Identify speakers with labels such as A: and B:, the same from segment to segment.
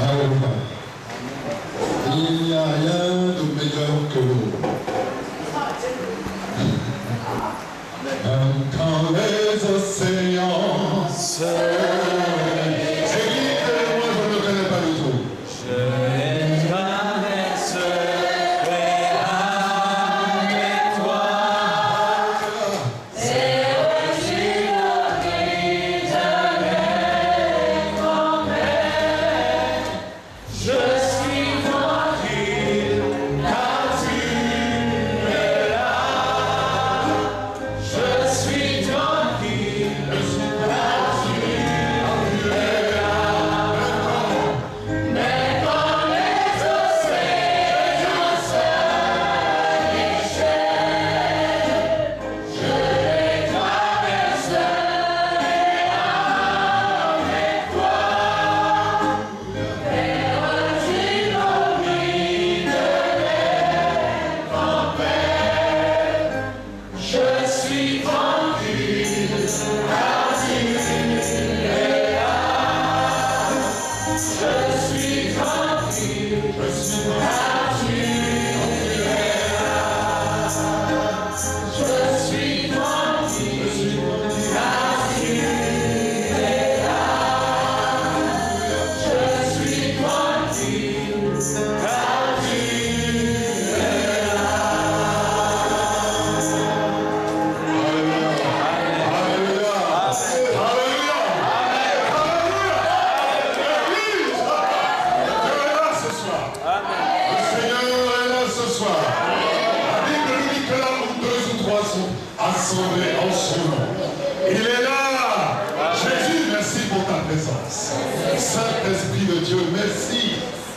A: Alléluia. Il n'y a rien de meilleur que l'eau. Même quand les océans se réunissent. C'est qui que moi je ne connais pas du tout. Je les traverserai avec toi. C'est aussi mon éternel grand-père. Je suis tranquille car tu es là. Je suis tranquille car tu es là. Mais quand les océans se déchaînent, je les traverserai avec toi. Vers une oublie de mes grands-pères. Je suis tranquille car tu es là. Je suis tranquille car tu es là. Je suis tranquille car tu es là. Je suis tranquille car tu es là. Alléluia. Alléluia. Le Seigneur est là ce soir. La Bible nous dit que là où deux ou trois sont assemblés en son nom, il est là. Jésus, merci pour ta présence. Saint-Esprit de Dieu, merci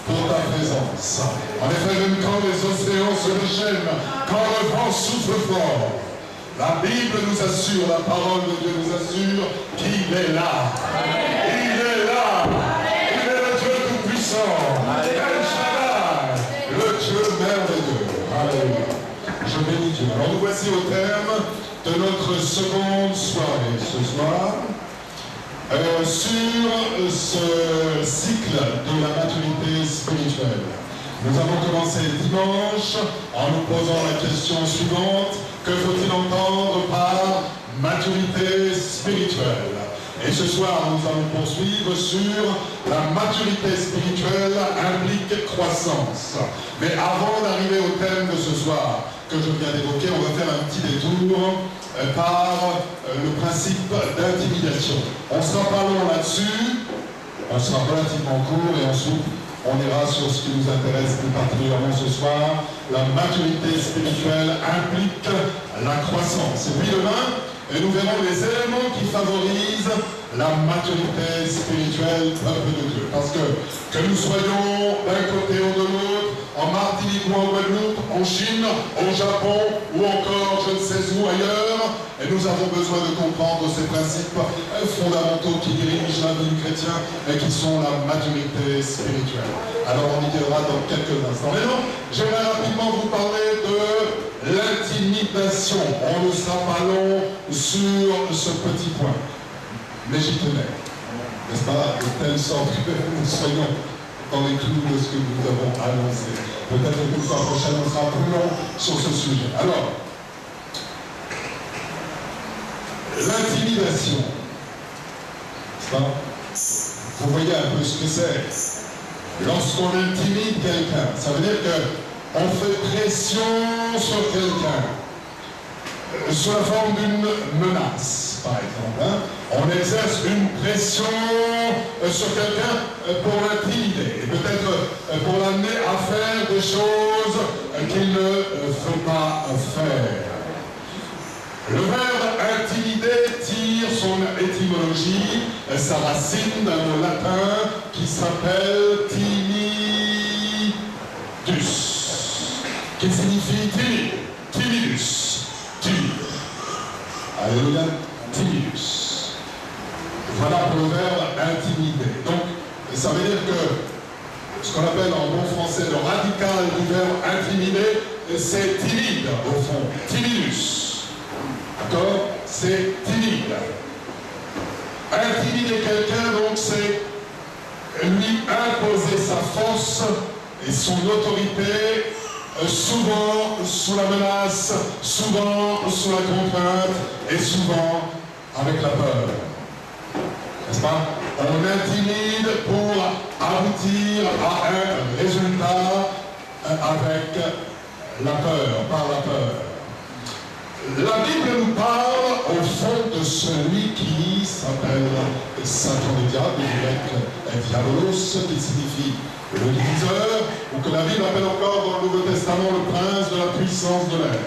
A: pour ta présence. En effet, même quand les océans se déchaînent, quand le vent souffle fort, la Bible nous assure, la parole de Dieu nous assure qu'il est là. Il est là. Il est le Dieu tout-puissant. El Shaddai, le Dieu merveilleux. Alléluia. Je bénis Dieu. Alors nous voici au terme de notre seconde soirée ce soir sur ce cycle de la maturité spirituelle. Nous avons commencé dimanche en nous posant la question suivante: que faut-il entendre par maturité spirituelle? Et ce soir, nous allons poursuivre sur la maturité spirituelle implique croissance. Mais avant d'arriver au thème de ce soir que je viens d'évoquer, on va faire un petit détour par le principe d'intimidation. On sera pas long là-dessus, on sera relativement court et ensuite on ira sur ce qui nous intéresse plus particulièrement ce soir. La maturité spirituelle implique la croissance. Et puis demain, nous verrons les éléments qui favorisent la maturité spirituelle peuple de Dieu. Parce que nous soyons d'un côté ou de l'autre, en Martinique ou en Guadeloupe, en Chine, au Japon ou encore je ne sais où ailleurs, et nous avons besoin de comprendre ces principes fondamentaux qui dirigent la vie du chrétien et qui sont la maturité spirituelle. Alors on y viendra dans quelques instants. Mais non, j'aimerais rapidement vous parler de l'intimidation. On ne sera pas long sur ce petit point. Mais j'y tenais, n'est-ce pas, de telle sorte que nous soyons dans les clous de ce que nous avons annoncé. Peut-être que la fois prochaine, on sera plus long sur ce sujet. Alors, l'intimidation, n'est-ce pas? Vous voyez un peu ce que c'est. Lorsqu'on intimide quelqu'un, ça veut dire qu'on fait pression sur quelqu'un, sous la forme d'une menace, par exemple. Hein? On exerce une pression sur quelqu'un pour l'intimider, et peut-être pour l'amener à faire des choses qu'il ne veut pas faire. Le verbe intimider tire son étymologie, sa racine d'un mot latin qui s'appelle timidus, qui signifie timide, timidus. Alléluia, timidus. Voilà pour le verbe intimider. Donc, ça veut dire que ce qu'on appelle en bon français le radical du verbe intimider, c'est timide au fond, timidus. D'accord? C'est timide. Intimider quelqu'un, donc, c'est lui imposer sa force et son autorité, souvent sous la menace, souvent sous la contrainte et souvent avec la peur. N'est-ce pas? On intimide pour aboutir à un résultat avec la peur, par la peur. La Bible nous parle au fond de celui qui s'appelle Satan le diable, du grec diabolos, qui signifie le diviseur, ou que la Bible appelle encore dans le Nouveau Testament le prince de la puissance de l'air.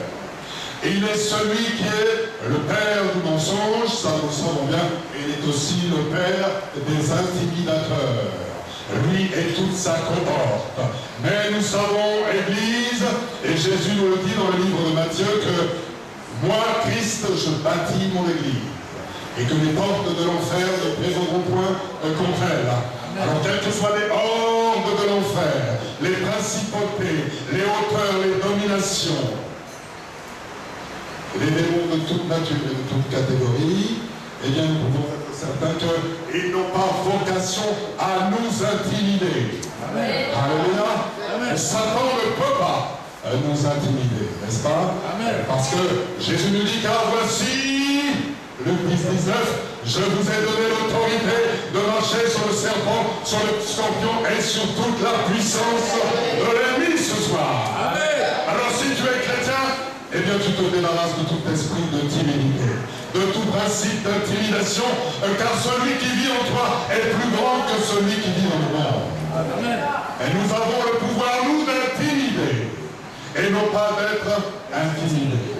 A: Et il est celui qui est le père du mensonge, ça nous le savons bien, et il est aussi le père des intimidateurs. Lui et toute sa cohorte. Mais nous savons, Église, et Jésus nous le dit dans le livre de Matthieu, que moi, Christ, je bâtis mon Église, et que les portes de l'enfer ne prévaudront point contre elle. Alors, quels que soient les hordes de l'enfer, les principautés, les hauteurs, les dominations, les démons de toute nature et de toute catégorie, eh bien, nous pouvons être certains qu'ils n'ont pas vocation à nous intimider. Amen. Alléluia. Amen. Satan ne peut pas nous intimider, n'est-ce pas? Amen. Parce que Jésus nous dit, car voici, Luc 10, 19, je vous ai donné l'autorité de marcher sur le serpent, sur le scorpion et sur toute la puissance de l'ennemi ce soir. Amen. Alors si tu es chrétien, eh bien tu te débarrasses de tout esprit de timidité, de tout principe d'intimidation, car celui qui vit en toi est plus grand que celui qui vit dans le monde. Amen. Et nous avons le pouvoir, nous, d'intimider, et non pas d'être intimidés.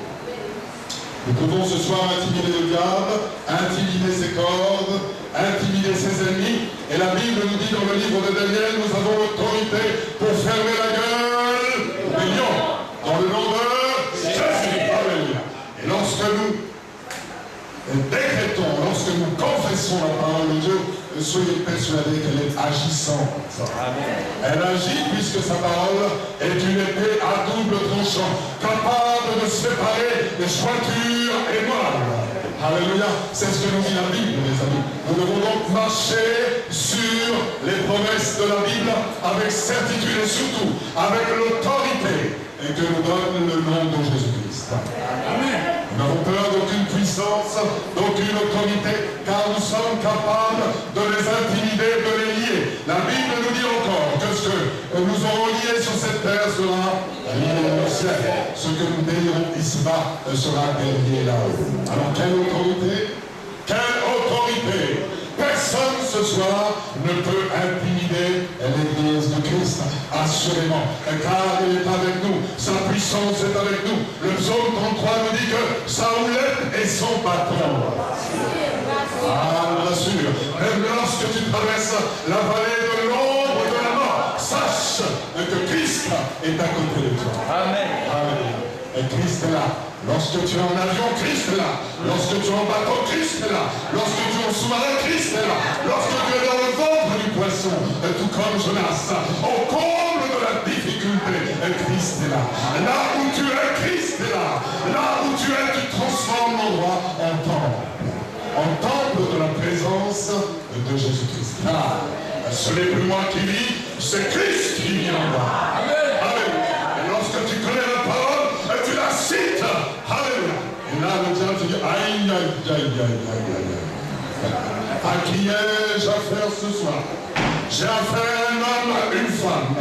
A: Nous pouvons ce soir intimider le diable, intimider ses cordes, intimider ses ennemis. Et la Bible nous dit dans le livre de Daniel, nous avons l'autorité pour fermer la gueule des lions, dans le nom de Jésus. Alléluia. Et lorsque nous décrétons, lorsque nous confessons la parole de Dieu, soyez persuadés qu'elle est agissante. Elle agit puisque sa parole est une épée à double tranchant, capable de séparer les jointures et moelles. Alléluia. C'est ce que nous dit la Bible, mes amis. Nous devons donc marcher sur les promesses de la Bible avec certitude et surtout avec l'autorité que nous donne le nom de Jésus-Christ. Amen. Nous n'avons peur d'aucune puissance, d'aucune autorité, car nous sommes capables de les intimider, de les lier. La Bible nous dit encore que ce que nous aurons lié sur cette terre sera lié au ciel. Ce que nous délirons ici-bas sera délié là-haut. Alors quelle autorité? Quelle autorité? Personne ce soir ne peut intimider l'Église de Christ, assurément, car il est avec nous, sa puissance est avec nous. Le psaume 33 nous dit que sa houlette est son bâton. Ah, bien sûr, même lorsque tu traverses la vallée de l'ombre de la mort, sache que Christ est à côté de toi. Amen. Amen. Et Christ est là. Lorsque tu es en avion, Christ est là. Lorsque tu es en bateau, Christ est là. Lorsque tu es en sous-marin, Christ est là. Lorsque tu es dans le ventre du poisson, tout comme Jonas, au comble de la difficulté, Christ est là. Là où tu es, Christ est là. Là où tu es, tu transformes l'endroit en temple. En temple de la présence de Jésus-Christ. Car ce n'est plus moi qui vis, c'est Christ qui vit en moi. Amen. Amen. Et lorsque tu connais la parole, tu la cites. Alléluia. Et là, le diable te dit, aïe, aïe, aïe, aïe, aïe, aïe. À qui ai-je affaire ce soir? J'ai affaire à un homme, une femme,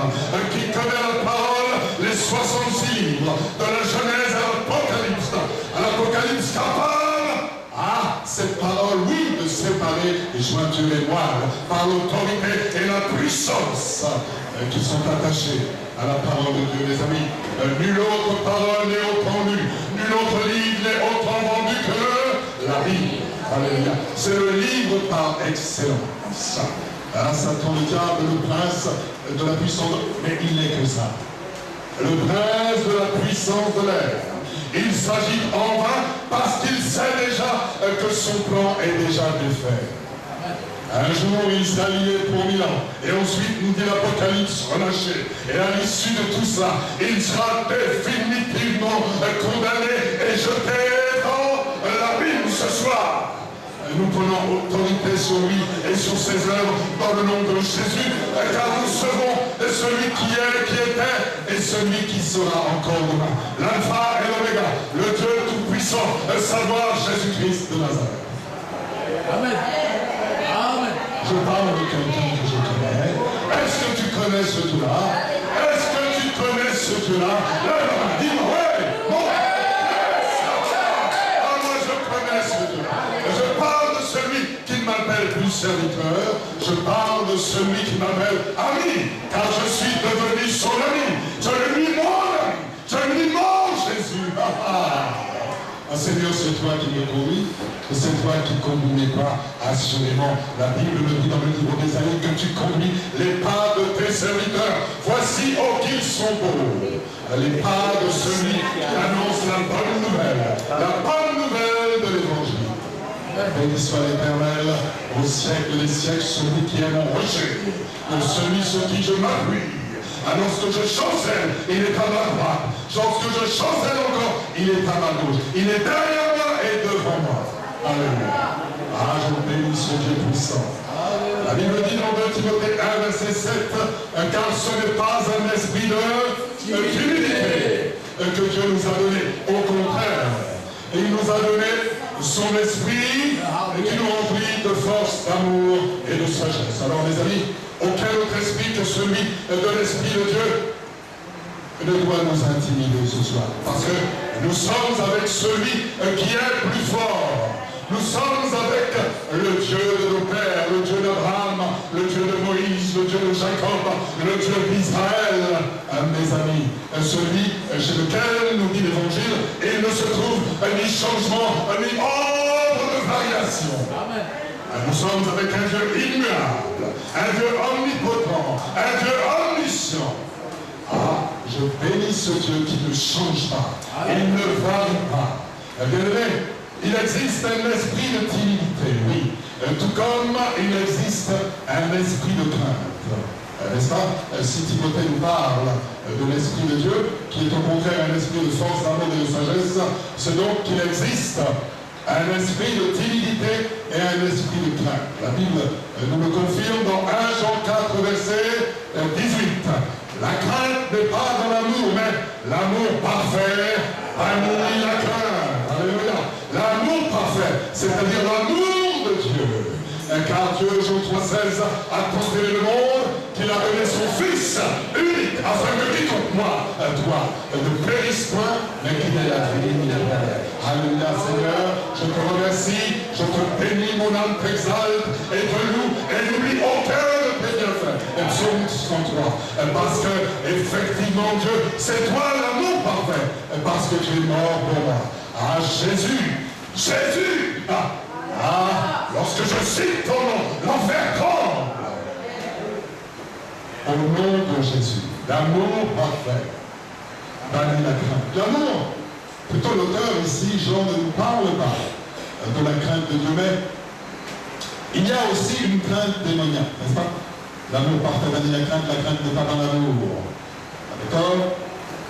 A: qui connaît la parole, les 66 livres, de la Genèse à l'Apocalypse. À l'Apocalypse capable, cette parole, oui, de séparer les jointures et moelles, par l'autorité et la puissance qui sont attachées à la parole de Dieu, mes amis. Nulle autre parole n'est autant lue, nul autre livre n'est autant vendu que la Bible. Alléluia. C'est le livre par excellence. Satan, le diable, le prince de la puissance, mais il n'est que ça. Le prince de la puissance de l'air. Il s'agit en vain parce qu'il sait déjà que son plan est déjà défait. Un jour, il s'est allié pour 1000 ans. Et ensuite, nous dit l'Apocalypse relâché. Et à l'issue de tout ça, il sera définitivement condamné et jeté dans l'abîme ce soir. nous prenons autorité sur lui et sur ses œuvres dans le nom de Jésus, car nous serons celui qui est, qui était et celui qui sera encore demain. L'alpha et l'oméga, le Dieu tout-puissant, savoir Jésus-Christ de Nazareth.
B: Amen. Amen.
A: Je parle de quelqu'un que je connais. Est-ce que tu connais ce Dieu-là? Est-ce que tu connais ce Dieu-là? Dis-moi, ouais, bon. Moi je connais ce Dieu-là. Je parle de celui qui ne m'appelle plus serviteur. Je parle de celui qui m'appelle ami. Car je suis devenu son ami. Je lui dis mon ami. Je lui dis mon Jésus. Seigneur, c'est toi qui me conduis, c'est toi qui ne conduis pas, assurément. La Bible me dit dans le livre d'Ésaïe que tu conduis les pas de tes serviteurs. Voici, oh, qu'ils sont beaux. Les pas de celui qui annonce la bonne nouvelle de l'Évangile. Béni soit l'Éternel au siècle des siècles, celui qui est mon rocher, celui sur qui je m'appuie. Lorsque je chancelle, il est à ma droite. Lorsque je chancelle encore, il est à ma gauche. Il est derrière moi et devant moi. Alléluia. Ah, je bénis ce Dieu puissant. La Bible dit dans 2 Timothée 1, verset 7, car ce n'est pas un esprit de timidité que Dieu nous a donné. Au contraire, il nous a donné son esprit qui nous remplit de force, d'amour et de sagesse. Alors les amis, aucun autre esprit que celui de l'Esprit de Dieu ne doit nous intimider ce soir. Parce que nous sommes avec celui qui est plus fort. Nous sommes avec le Dieu de nos pères, le Dieu d'Abraham, le Dieu de Moïse, le Dieu de Jacob, le Dieu d'Israël. Mes amis, celui chez lequel nous dit l'Évangile, il ne se trouve ni changement, ni ordre de variation. Amen. Nous sommes avec un Dieu immuable, un Dieu omnipotent, un Dieu omniscient. Ah, je bénis ce Dieu qui ne change pas, il ne varie pas. Bien-aimé, il existe un esprit de timidité, oui, tout comme il existe un esprit de crainte. N'est-ce pas? Si Timothée nous parle de l'Esprit de Dieu, qui est au contraire un esprit de force, d'amour et de sagesse, c'est donc qu'il existe un esprit de timidité et un esprit de crainte. La Bible nous le confirme dans 1 Jean 4, verset 18. La crainte n'est pas dans l'amour, mais l'amour parfait annule la crainte. Alléluia. L'amour parfait, c'est-à-dire l'amour de Dieu. Car Dieu, Jean 3,16, a tant aimé le monde qu'il a donné son Fils unique, afin que quiconque moi, toi, ne périsse point, mais qu'il ait la vie éternelle. Alléluia, Seigneur, je te remercie, je te bénis, mon âme t'exalte et te loue, et n'oublie aucun de tes bienfaits. Psaume 103, parce que, effectivement, Dieu, c'est toi l'amour parfait, parce que tu es mort pour moi. Ah, Jésus, Jésus, lorsque je cite ton nom, l'enfer tremble. Au nom de Jésus, l'amour parfait, bannit la crainte. L'amour, plutôt l'auteur ici, Jean ne nous parle pas de la crainte de Dieu, mais il y a aussi une crainte démoniaque, n'est-ce pas? L'amour parfait bannit la crainte n'est pas dans l'amour. D'accord?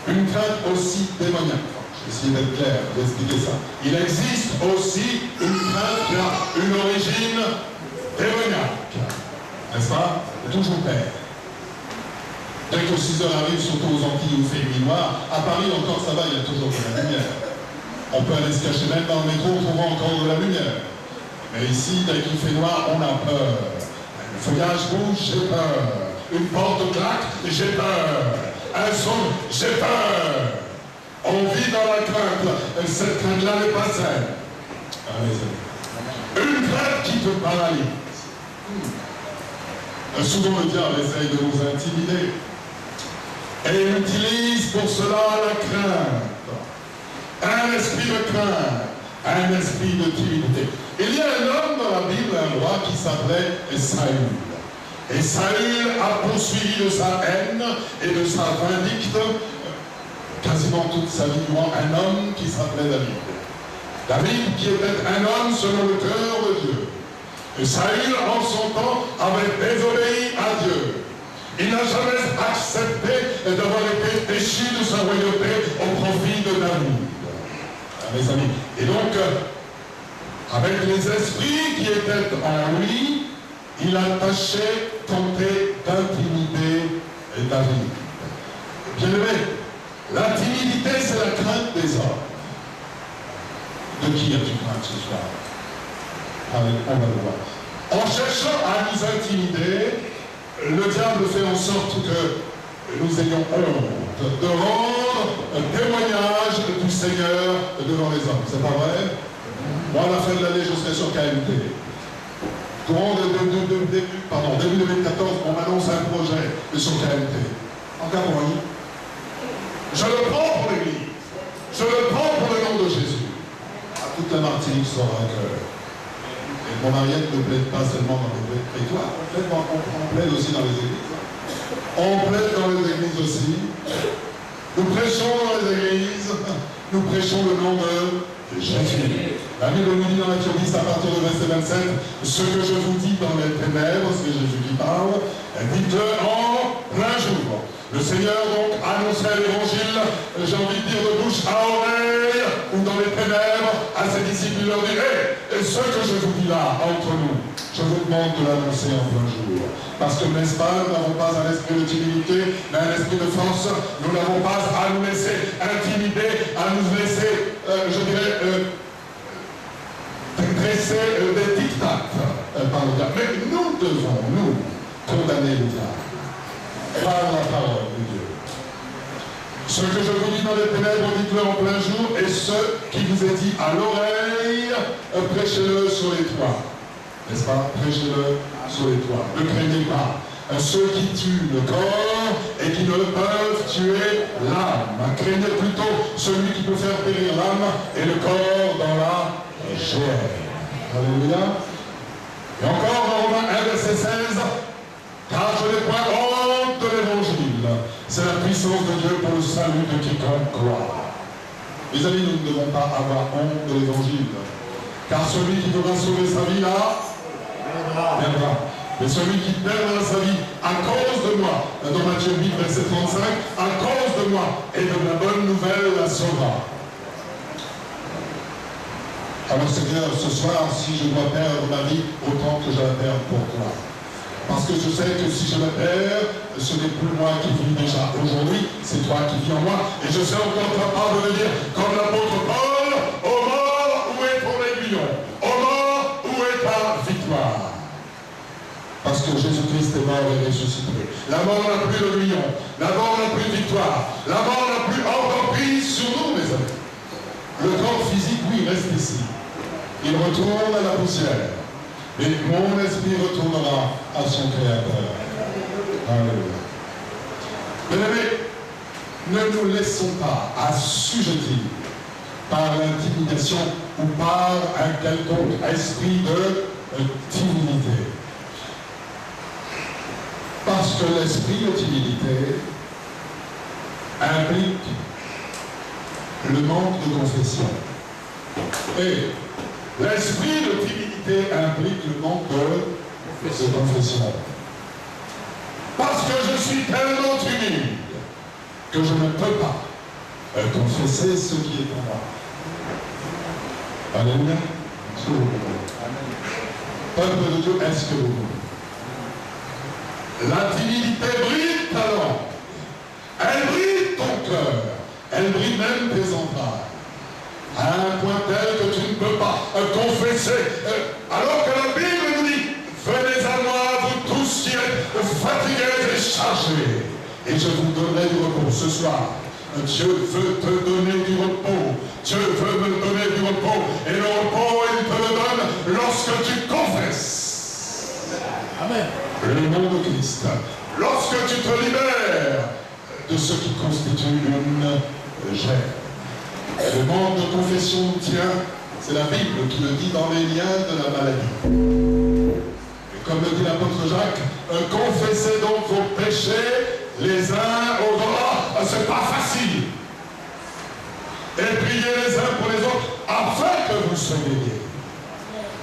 A: Une crainte aussi démoniaque. Essayer d'être clair, d'expliquer ça. Il existe aussi une crainte qui a une origine démoniaque. N'est-ce pas? Toujours père. Dès que 6 heures arrivent, surtout aux Antilles où il fait nuit noire, à Paris encore ça va, il y a toujours de la lumière. On peut aller se cacher même dans le métro, on trouvera encore de la lumière. Mais ici, dès qu'il fait noir, on a peur. Le feuillage bouge, j'ai peur. Une porte claque, j'ai peur. Un son, j'ai peur. On vit dans la crainte. Cette crainte-là n'est pas saine. Une crainte qui te paralyse. Souvent le diable essaye de nous intimider. Et il utilise pour cela la crainte. Un esprit de crainte. Un esprit de timidité. Il y a un homme dans la Bible, un roi qui s'appelait Saül. Et Saül a poursuivi de sa haine et de sa vindicte quasiment toute sa vie durant un homme qui s'appelait David. David qui était un homme selon le cœur de Dieu. Et Saül, en son temps, avait désobéi à Dieu. Il n'a jamais accepté d'avoir été déchu de sa royauté au profit de David. Mes amis. Et donc, Avec les esprits qui étaient en lui, il a tenté d'intimider David. Bien-aimé, la timidité, c'est la crainte des hommes. De qui as-tu crainte ce soir? Allez, on va le voir. En cherchant à nous intimider, le diable fait en sorte que nous ayons honte de rendre un témoignage du Seigneur devant les hommes. C'est pas vrai? Moi, à la fin de l'année, je serai sur KMT. Début 2014, on m'annonce un projet sur KMT. En Cameroun. Je le prends pour l'Église. Je le prends pour le nom de Jésus. À toute la Martinique saura que mon mariage ne plaide pas seulement dans les territoires, on plaide aussi dans les églises. On plaide dans les églises aussi. Nous prêchons dans les églises. Nous prêchons le nom de Jésus. La Bible nous dit dans Matthieu 10 à partir du verset 27, ce que je vous dis dans les ténèbres, c'est Jésus qui parle, dites-le en plein jour. Le Seigneur donc annonçait l'évangile, j'ai envie de dire de bouche à oreille, ou dans les ténèbres, à ses disciples, il leur dit, et ce que je vous dis là, entre nous, je vous demande de l'annoncer en plein jour. Parce que, n'est-ce pas, nous n'avons pas un esprit de timidité, mais un esprit de force. Nous n'avons pas à nous laisser intimider, à nous laisser, je dirais, dresser des dictats par le diable. Mais nous devons, nous, condamner le diable par la parole de Dieu. Ce que je vous dis dans les ténèbres, dites-le en plein jour, et ce qui vous est dit à l'oreille, prêchez-le sur les toits. N'est-ce pas? Prêchez-le sur les toits. Ne craignez pas ceux qui tuent le corps et qui ne peuvent tuer l'âme. Craignez plutôt celui qui peut faire périr l'âme et le corps dans la chair. Alléluia. Et encore dans Romains 1, verset 16, car je n'ai point honte de l'évangile. C'est la puissance de Dieu pour le salut de quiconque croit. Mes amis, nous ne devons pas avoir honte de l'évangile. Car celui qui devra sauver sa vie là, viendra. Mais celui qui perdra sa vie à cause de moi, dans Matthieu 8, verset 35, à cause de moi et de la bonne nouvelle la sauvera. Alors Seigneur, ce soir, si je dois perdre ma vie, autant que je la perde pour toi. Parce que je sais que si je la perds, ce n'est plus moi qui vis déjà aujourd'hui, c'est toi qui vis en moi. Et je sais encore capable de dire, comme l'apôtre Paul, ô mort, où est ton aiguillon? Ô mort, où est ta victoire? Parce que Jésus-Christ est mort et ressuscité. La mort n'a plus d'aiguillon, la mort n'a plus de victoire, la mort n'a plus emprise sur nous, mes amis. Le corps physique, oui, reste ici. Il retourne à la poussière. Mais mon esprit retournera à son Créateur. Alléluia. Bien-aimés, ne nous laissons pas assujettir par l'intimidation ou par un quelconque esprit de timidité. Parce que l'esprit de timidité implique le manque de confession. Et l'esprit de timidité implique le manque de confession. Parce que je suis tellement timide que je ne peux pas confesser ce qui est en moi. Alléluia. Peuple de Dieu, est-ce que vous voulez? La timidité brille ta langue. Elle brille ton cœur. Elle brille même tes entrailles. À un point tel que tu ne peux pas confesser. Alors que la Bible nous dit, venez à moi, vous tous qui êtes fatigués et chargés, et je vous donnerai du repos. Ce soir, Dieu veut te donner du repos. Dieu veut me donner du repos. Et le repos, il te le donne lorsque tu confesses.
B: Amen.
A: Le nom de Christ. Lorsque tu te libères de ce qui constitue une gêne. Le manque de confession nous tient, c'est la Bible qui le dit, dans les liens de la maladie. Et comme le dit l'apôtre Jacques, confessez donc vos péchés les uns aux autres. C'est pas facile. Et priez les uns pour les autres afin que vous soyez guéris.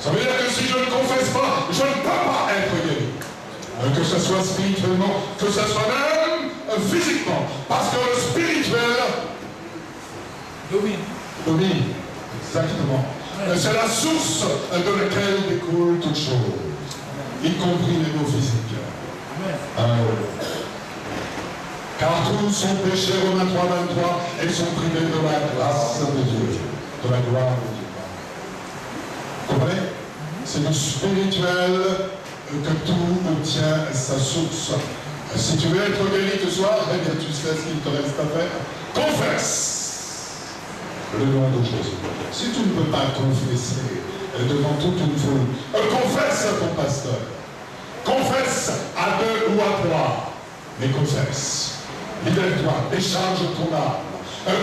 A: Ça veut dire que si je ne confesse pas, je ne peux pas être guéri. Que ce soit spirituellement, que ce soit même physiquement. Parce que le spirituel domine. Exactement. C'est la source de laquelle découlent toutes choses, y compris les maux physiques. Car tous sont péchés, Romains 3, 23, et sont privés de la grâce de Dieu, de la gloire de Dieu. Vous comprenez? C'est du spirituel que tout obtient sa source. Si tu veux être guéri ce soir, eh bien tu sais ce qu'il te reste à faire. Confesse le nom de Jésus. Si tu ne peux pas confesser devant toute une foule, confesse à ton pasteur. Confesse à 2 ou à 3, mais confesse. Libère-toi, décharge ton âme.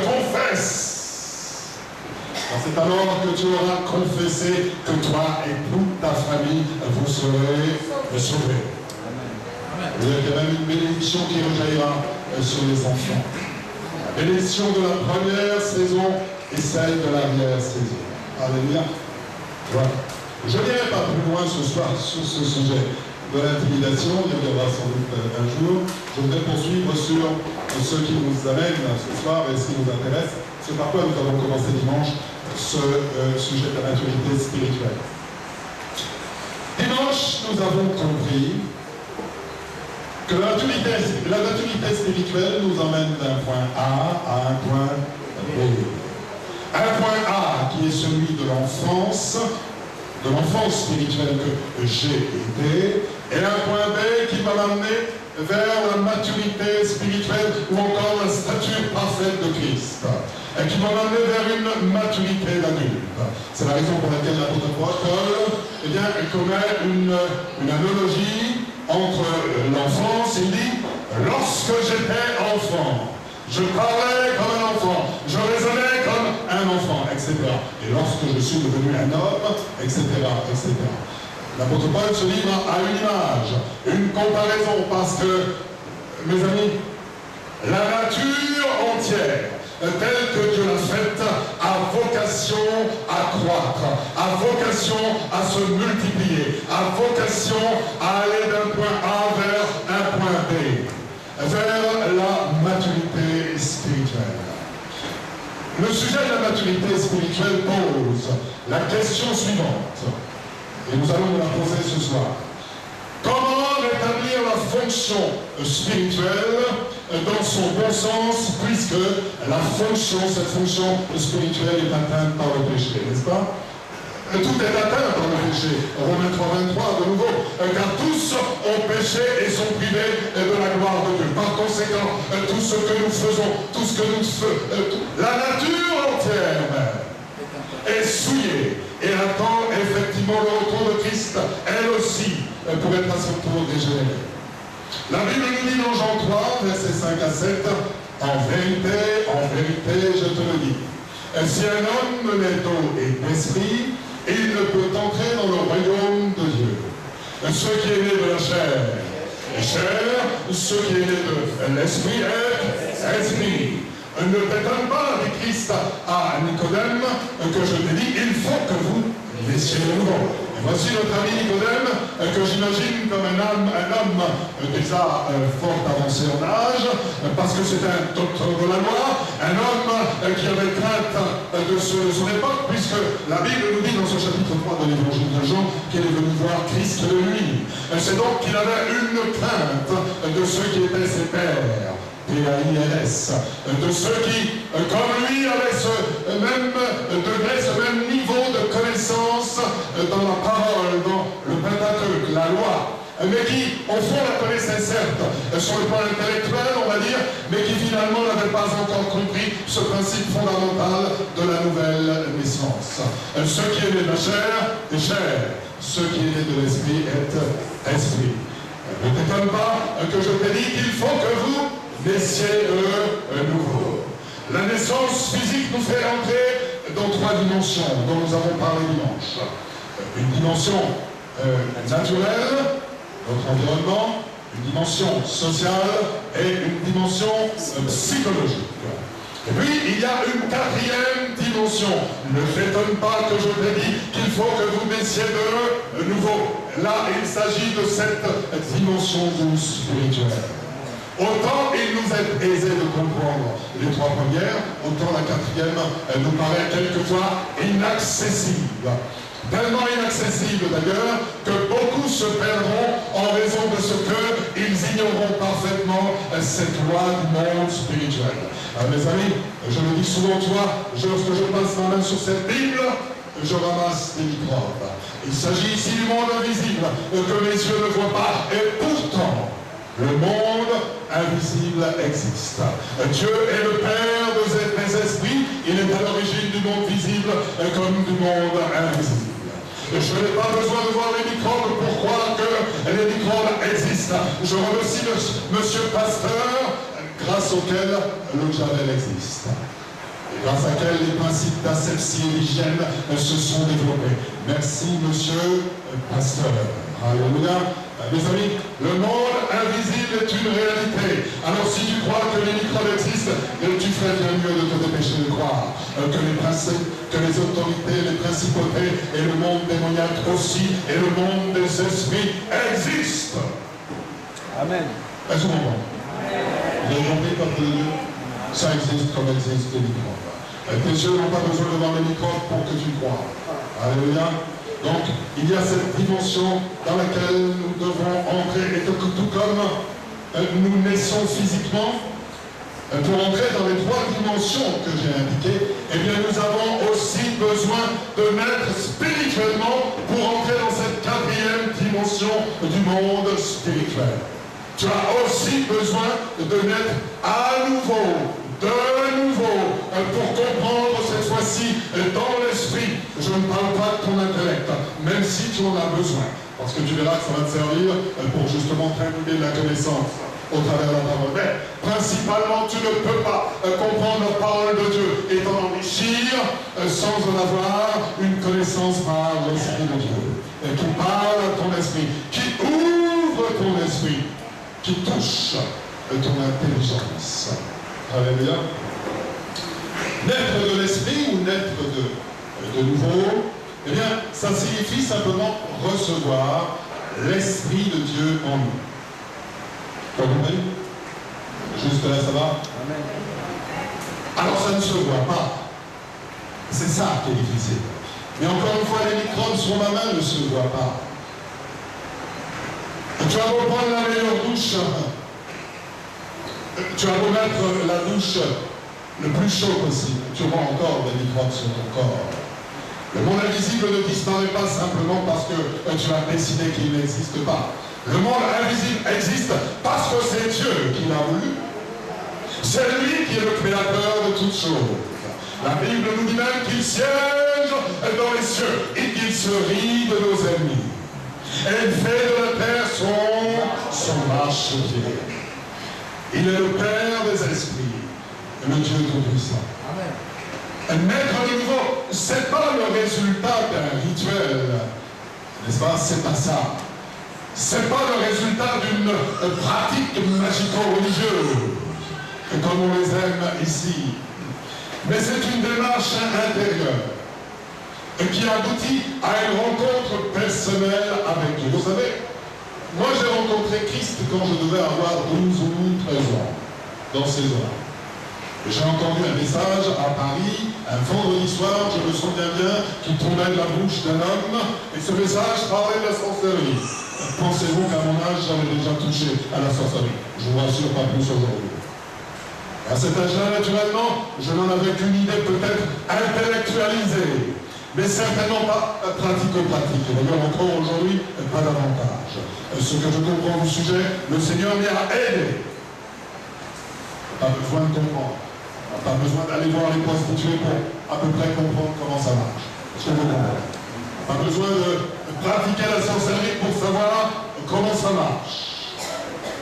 A: Confesse. C'est alors que tu auras confessé que toi et toute ta famille vous serez sauvés. Il y a même une bénédiction qui rejaillira sur les enfants. La bénédiction de la première saison et celle de l'arrière-saison. Alléluia. Voilà. Je n'irai pas plus loin ce soir sur ce sujet de l'intimidation. Il y aura sans doute un jour. Je voudrais poursuivre sur ce qui nous amène ce soir et ce qui nous intéresse. C'est par quoi nous avons commencé dimanche ce sujet de la maturité spirituelle. Dimanche, nous avons compris que la maturité spirituelle nous emmène d'un point A à un point B. Un point A qui est celui de l'enfance spirituelle que j'ai été, et un point B qui va m'amener vers la maturité spirituelle ou encore la stature parfaite de Christ, et qui va m'amener vers une maturité d'adulte. C'est la raison pour laquelle l'apôtre Paul commet une analogie entre l'enfance. Il dit, lorsque j'étais enfant, je parlais comme un enfant, je raisonnais comme un enfant, etc. Et lorsque je suis devenu un homme, etc., etc. L'apôtre Paul se livre à une image, une comparaison, parce que, mes amis, la nature entière, telle que Dieu l'a faite, a vocation à croître, a vocation à se multiplier, a vocation à aller d'un point A vers un point B, vers la maturité spirituelle. Le sujet de la maturité spirituelle pose la question suivante, et nous allons nous la poser ce soir. Comment rétablir la fonction spirituelle dans son bon sens, puisque cette fonction spirituelle est atteinte par le péché, n'est-ce pas? Tout est atteint par le péché. Romains 3, 23, de nouveau. Car tous ont péché et sont privés de la gloire de Dieu. Par conséquent, tout ce que nous faisons, tout ce que nous faisons, la nature entière est souillée et attend effectivement le retour de Christ, elle aussi, pour être à son tour dégénérée. La Bible nous dit dans Jean 3, versets 5 à 7, en vérité, je te le dis, si un homme naît d'eau et d'esprit, il ne peut entrer dans le royaume de Dieu. Ce qui est né de la chair est chair, ce qui est né de l'esprit est esprit. Ne t'étonne pas, dit Christ à Nicodème, que je t'ai dit, il faut que vous naissiez de nouveau. Voici notre ami Nicodème, que j'imagine comme un homme déjà fort avancé en âge, parce que c'est un docteur de la loi, un homme qui avait crainte de son époque, puisque la Bible nous dit dans ce chapitre 3 de l'évangile de Jean qu'il est venu voir Christ de nuit. C'est donc qu'il avait une crainte de ceux qui étaient ses pères. P-A-I-L-S, de ceux qui, comme lui, avaient ce même degré, ce même niveau de connaissance dans la parole, dans le Pentateuque, la loi, mais qui, au fond, la connaissaient certes sur le plan intellectuel, on va dire, mais qui finalement n'avaient pas encore compris ce principe fondamental de la nouvelle naissance. Ce qui est né de la chair est chair, ce qui est né de l'esprit est esprit. Ne t'étonne pas que je t'ai dit qu'il faut que vous naissiez de nouveau. La naissance physique nous fait entrer dans 3 dimensions dont nous avons parlé dimanche. Une dimension naturelle, notre environnement, une dimension sociale et une dimension psychologique. Et puis, il y a une 4e dimension. Ne t'étonne pas que je t'ai dit qu'il faut que vous naissiez de nouveau. Là, il s'agit de cette dimension spirituelle. Autant il nous est aisé de comprendre les trois premières, autant la quatrième nous paraît quelquefois inaccessible. Tellement inaccessible d'ailleurs que beaucoup se perdront en raison de ce qu'ils ignoreront parfaitement cette loi du monde spirituel. Mes amis, je le dis souvent, lorsque je passe ma main sur cette Bible, je ramasse des microbes. Il s'agit ici du monde invisible que mes yeux ne voient pas. Et pourtant, le monde invisible existe. Dieu est le Père des esprits. Il est à l'origine du monde visible comme du monde invisible. Je n'ai pas besoin de voir les microbes pour croire que les microbes existent. Je remercie Monsieur Pasteur, grâce auquel le Javel existe. Et grâce à quel les principes d'asepsie et d'hygiène se sont développés. Merci Monsieur Pasteur. Alléluia. Mes amis, le monde invisible est une réalité. Alors si tu crois que les microbes existent, tu ferais bien mieux de te dépêcher de croire que les principes, que les autorités, les principautés et le monde démoniaque aussi, et le monde des esprits existent. Amen. Est-ce que vous comprenez? Vous avez compris, peuple de Dieu? Ça existe comme existent les microbes. Tes yeux n'ont pas besoin de voir les microbes pour que tu crois. Alléluia. Donc, il y a cette dimension dans laquelle nous devons entrer, et que tout comme nous naissons physiquement, pour entrer dans les trois dimensions que j'ai indiquées, eh bien nous avons aussi besoin de naître spirituellement pour entrer dans cette quatrième dimension du monde spirituel. Tu as aussi besoin de naître à nouveau, pour comprendre cette fois-ci dans l'esprit. Je ne parle pas de ton intellect, même si tu en as besoin, parce que tu verras que ça va te servir pour justement t'inculquer la connaissance au travers de la parole. Mais principalement, tu ne peux pas comprendre la parole de Dieu et t'en enrichir sans en avoir une connaissance par l'Esprit de Dieu, qui parle à ton esprit, qui ouvre ton esprit, qui touche ton intelligence. Alléluia. Naître de l'esprit ou naître de nouveau, eh bien, ça signifie simplement recevoir l'Esprit de Dieu en nous. Vous comprenez? Jusque-là, ça va? Amen. Alors, ça ne se voit pas. C'est ça qui est difficile. Mais encore une fois, les microbes sur ma main ne se voient pas. Tu vas reprendre la meilleure douche. Tu vas remettre la douche le plus chaud possible. Tu auras encore des microbes sur ton corps. Le monde invisible ne disparaît pas simplement parce que tu as décidé qu'il n'existe pas. Le monde invisible existe parce que c'est Dieu qui l'a voulu. C'est lui qui est le créateur de toutes choses. La Bible nous dit même qu'il siège dans les cieux et qu'il se rit de nos ennemis. Et il fait de la terre son marchepied. Il est le Père des esprits, le Dieu Tout-Puissant. Naître de nouveau, ce n'est pas le résultat d'un rituel, n'est-ce pas? C'est pas ça. Ce n'est pas le résultat d'une pratique magico-religieuse, comme on les aime ici. Mais c'est une démarche intérieure qui aboutit à une rencontre personnelle avec Dieu. Vous savez, moi j'ai rencontré Christ quand je devais avoir 12 ou 13 ans, dans ces eaux-là. J'ai entendu un message à Paris, un vendredi soir, je me souviens bien, qui tombait de la bouche d'un homme, et ce message parlait de la sorcellerie. Pensez-vous qu'à mon âge, j'avais déjà touché à la sorcellerie? Je vous rassure, pas plus aujourd'hui. À cet âge-là, naturellement, je n'en avais qu'une idée peut-être intellectualisée, mais certainement pas pratico-pratique. D'ailleurs, encore aujourd'hui, pas davantage. Ce que je comprends du sujet, le Seigneur m'y a aidé. Pas besoin de comprendre. Pas besoin d'aller voir les prostituées pour à peu près comprendre comment ça marche. Est-ce que vous comprenez? Pas besoin de pratiquer la sorcellerie pour savoir comment ça marche.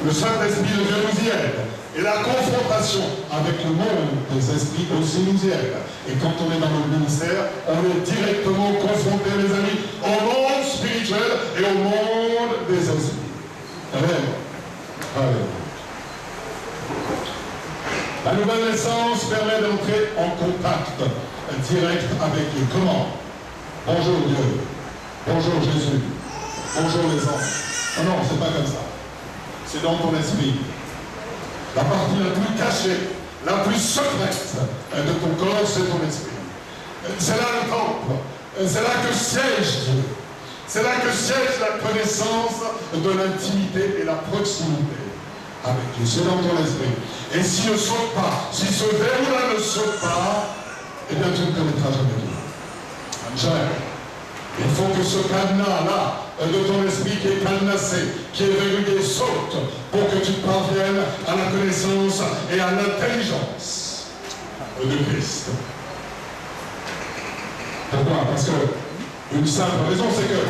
A: Le Saint-Esprit de Dieu nous y aide. Et la confrontation avec le monde des esprits aussi nous y aide. Et quand on est dans le ministère, on est directement confronté, les amis, au monde spirituel et au monde des esprits. Amen. Amen. La nouvelle naissance permet d'entrer en contact direct avec Dieu. Comment? Bonjour Dieu. Bonjour Jésus. Bonjour les anges. Non, non, c'est pas comme ça. C'est dans ton esprit. La partie la plus cachée, la plus secrète de ton corps, c'est ton esprit. C'est là le temple. C'est là que siège Dieu. C'est là que siège la connaissance de l'intimité et la proximité avec Dieu. C'est dans ton esprit. Et s'il ne saute pas, si ce verrou-là ne saute pas, eh bien tu ne connaîtras jamais Dieu. Jamais. Il faut que ce cadenas-là de ton esprit qui est cadenassé, qui est verrouillé, saute pour que tu parviennes à la connaissance et à l'intelligence de Christ. Pourquoi? Parce que une simple raison, c'est que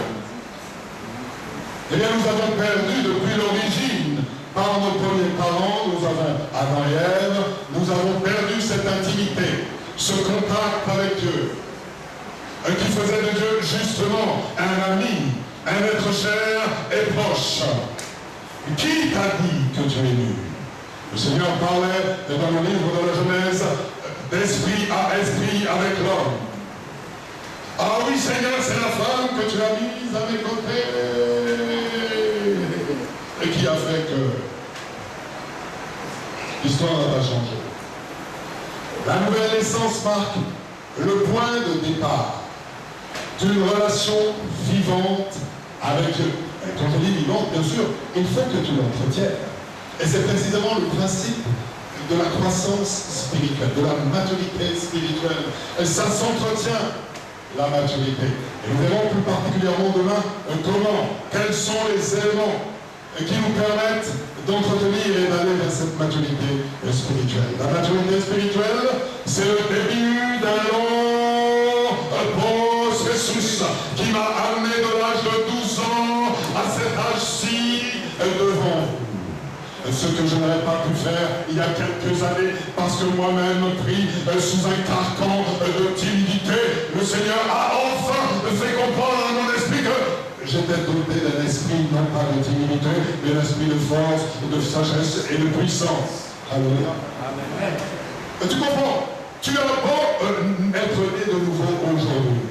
A: eh bien, nous avons perdu depuis l'origine par nos premiers parents, nous avons, Adam et Ève, nous avons perdu cette intimité, ce contact avec Dieu, qui faisait de Dieu justement un ami, un être cher et proche. Qui t'a dit que tu es nu? Le Seigneur parlait dans le livre de la Genèse d'esprit à esprit avec l'homme. Ah oui Seigneur, c'est la femme que tu as mise à mes côtés et qui a fait que l'histoire n'a pas changé. La nouvelle naissance marque le point de départ d'une relation vivante avec Dieu. Et quand je dis vivante, bien sûr, il faut que tu l'entretiennes. Et c'est précisément le principe de la croissance spirituelle, de la maturité spirituelle. Et ça s'entretient, la maturité. Et nous verrons plus particulièrement demain quels sont les éléments qui nous permettent d'entretenir et d'aller vers cette maturité spirituelle. La maturité spirituelle, c'est le début d'un long processus qui m'a amené de l'âge de 12 ans à cet âge-ci devant vous. Ce que je n'avais pas pu faire il y a quelques années parce que moi-même pris sous un carcan de timidité, le Seigneur a enfin fait comprendre à mon esprit que j'étais doté d'un esprit non pas de timidité, mais d'un esprit de force, de sagesse et de puissance. Alléluia. Amen. Tu comprends? Tu as beau être né de nouveau aujourd'hui.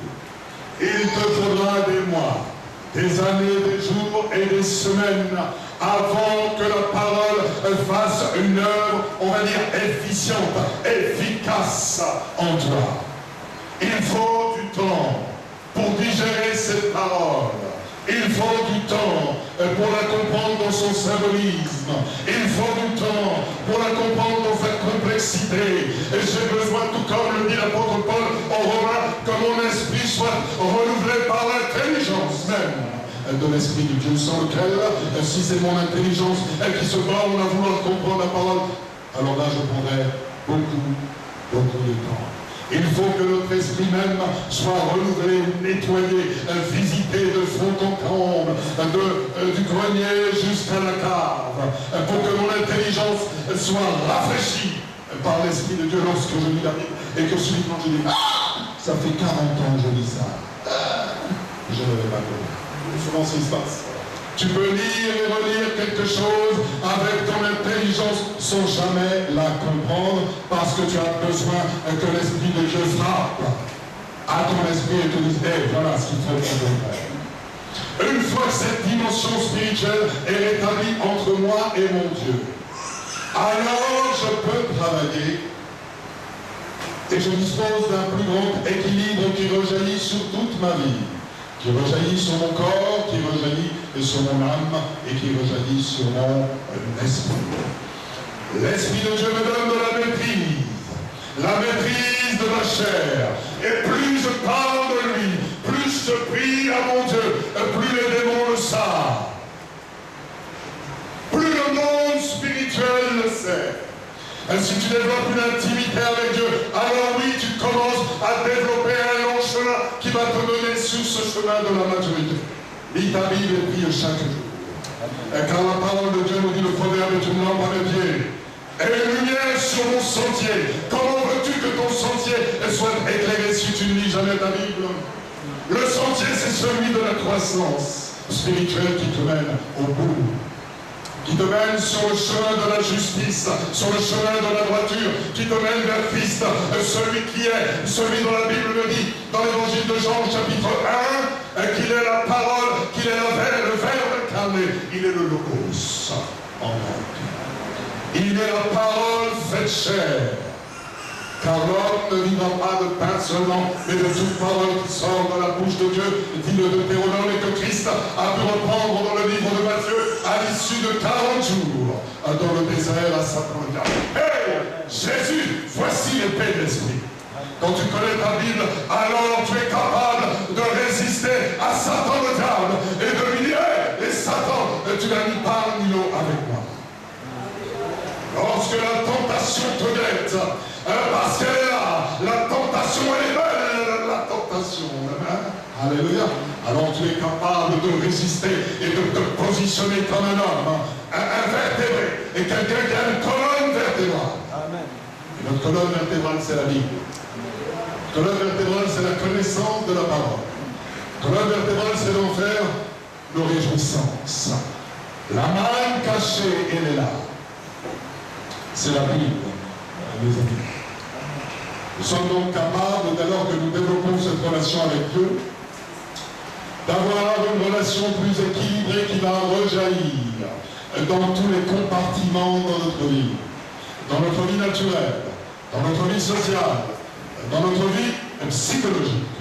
A: Il te faudra des mois, des années, des jours et des semaines avant que la parole fasse une œuvre, on va dire, efficiente, efficace en toi. Il faut du temps pour digérer cette parole. Il faut du temps pour la comprendre dans son symbolisme. Il faut du temps pour la comprendre dans sa complexité. Et j'ai besoin, tout comme le dit l'apôtre Paul en Romains, que mon esprit soit renouvelé par l'intelligence même de l'Esprit de Dieu, sans lequel, si c'est mon intelligence qui se borne à vouloir comprendre la parole, alors là je prendrai beaucoup de temps. Il faut que notre esprit même soit renouvelé, nettoyé, visité de fond en comble, du grenier jusqu'à la cave, pour que mon intelligence soit rafraîchie par l'Esprit de Dieu lorsque je lis la Bible et que subitement je dis « Ah, ça fait 40 ans que je lis ça. Je ne vais pas comprendre. » Souvent, ce qui se passe. Tu peux lire et relire quelque chose avec ton intelligence sans jamais la comprendre parce que tu as besoin que l'Esprit de Dieu frappe à ton esprit et te dise hey, voilà ce qu'il faut que je fasse. Une fois que cette dimension spirituelle est rétablie entre moi et mon Dieu, alors je peux travailler et je dispose d'un plus grand équilibre qui rejaillit sur toute ma vie. Qui rejaillit sur mon corps, qui rejaillit sur mon âme et qui rejaillit sur mon esprit. L'Esprit de Dieu me donne de la maîtrise de ma chair. Et plus je parle de lui, plus je prie à mon Dieu, plus les démons le savent. Plus le monde spirituel le sait. Et si tu développes une intimité avec Dieu, alors oui, tu commences à développer un long chemin qui va te mener sur ce chemin de la maturité. Lis ta Bible et prie chaque jour. Et car la parole de Dieu nous dit, le proverbe est une lampe à mes pieds et une lumière sur mon sentier. Comment veux-tu que ton sentier soit éclairé si tu ne lis jamais ta Bible? Le sentier, c'est celui de la croissance spirituelle qui te mène au bout. Qui te mène sur le chemin de la justice, sur le chemin de la droiture, qui te mène vers Christ, celui dont la Bible me dit, dans l'évangile de Jean, chapitre 1, qu'il est la parole, qu'il est le Verbe incarné, il est le Logos en homme. Il est la parole faite chair. Car l'homme ne vivra pas de pain seulement, mais de toute parole qui sort de la bouche de Dieu, dit le Deutéronome, et que Christ a pu reprendre dans le livre de Matthieu à l'issue de 40 jours dans le désert à Satan. Hey, Jésus, voici l'épée de l'esprit. Quand tu connais ta Bible, alors tu es capable de résister à Satan le diable et de lui dire, et Satan, tu n'as ni part ni l'eau avec moi. Lorsque la tentation te guette, parce qu'elle est là, la tentation elle est belle, la tentation. Alléluia. Alors tu es capable de résister et de te positionner comme un homme, un vertébré, et quelqu'un qui a une colonne vertébrale. Amen. Et notre colonne vertébrale, c'est la Bible. Colonne vertébrale, c'est la connaissance de la parole. Colonne vertébrale, c'est d'en faire nos réjouissances. La manne cachée, elle est là. C'est la Bible, mes amis. Nous sommes donc capables, dès lors que nous développons cette relation avec Dieu, d'avoir une relation plus équilibrée qui va rejaillir dans tous les compartiments de notre vie. Dans notre vie naturelle, dans notre vie sociale, dans notre vie psychologique.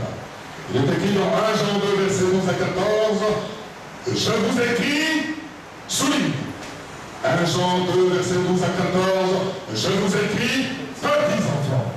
A: Il est écrit dans 1 Jean 2, versets 12 à 14, je vous écris, souligne. 1 Jean 2, versets 12 à 14, je vous écris, petits enfants,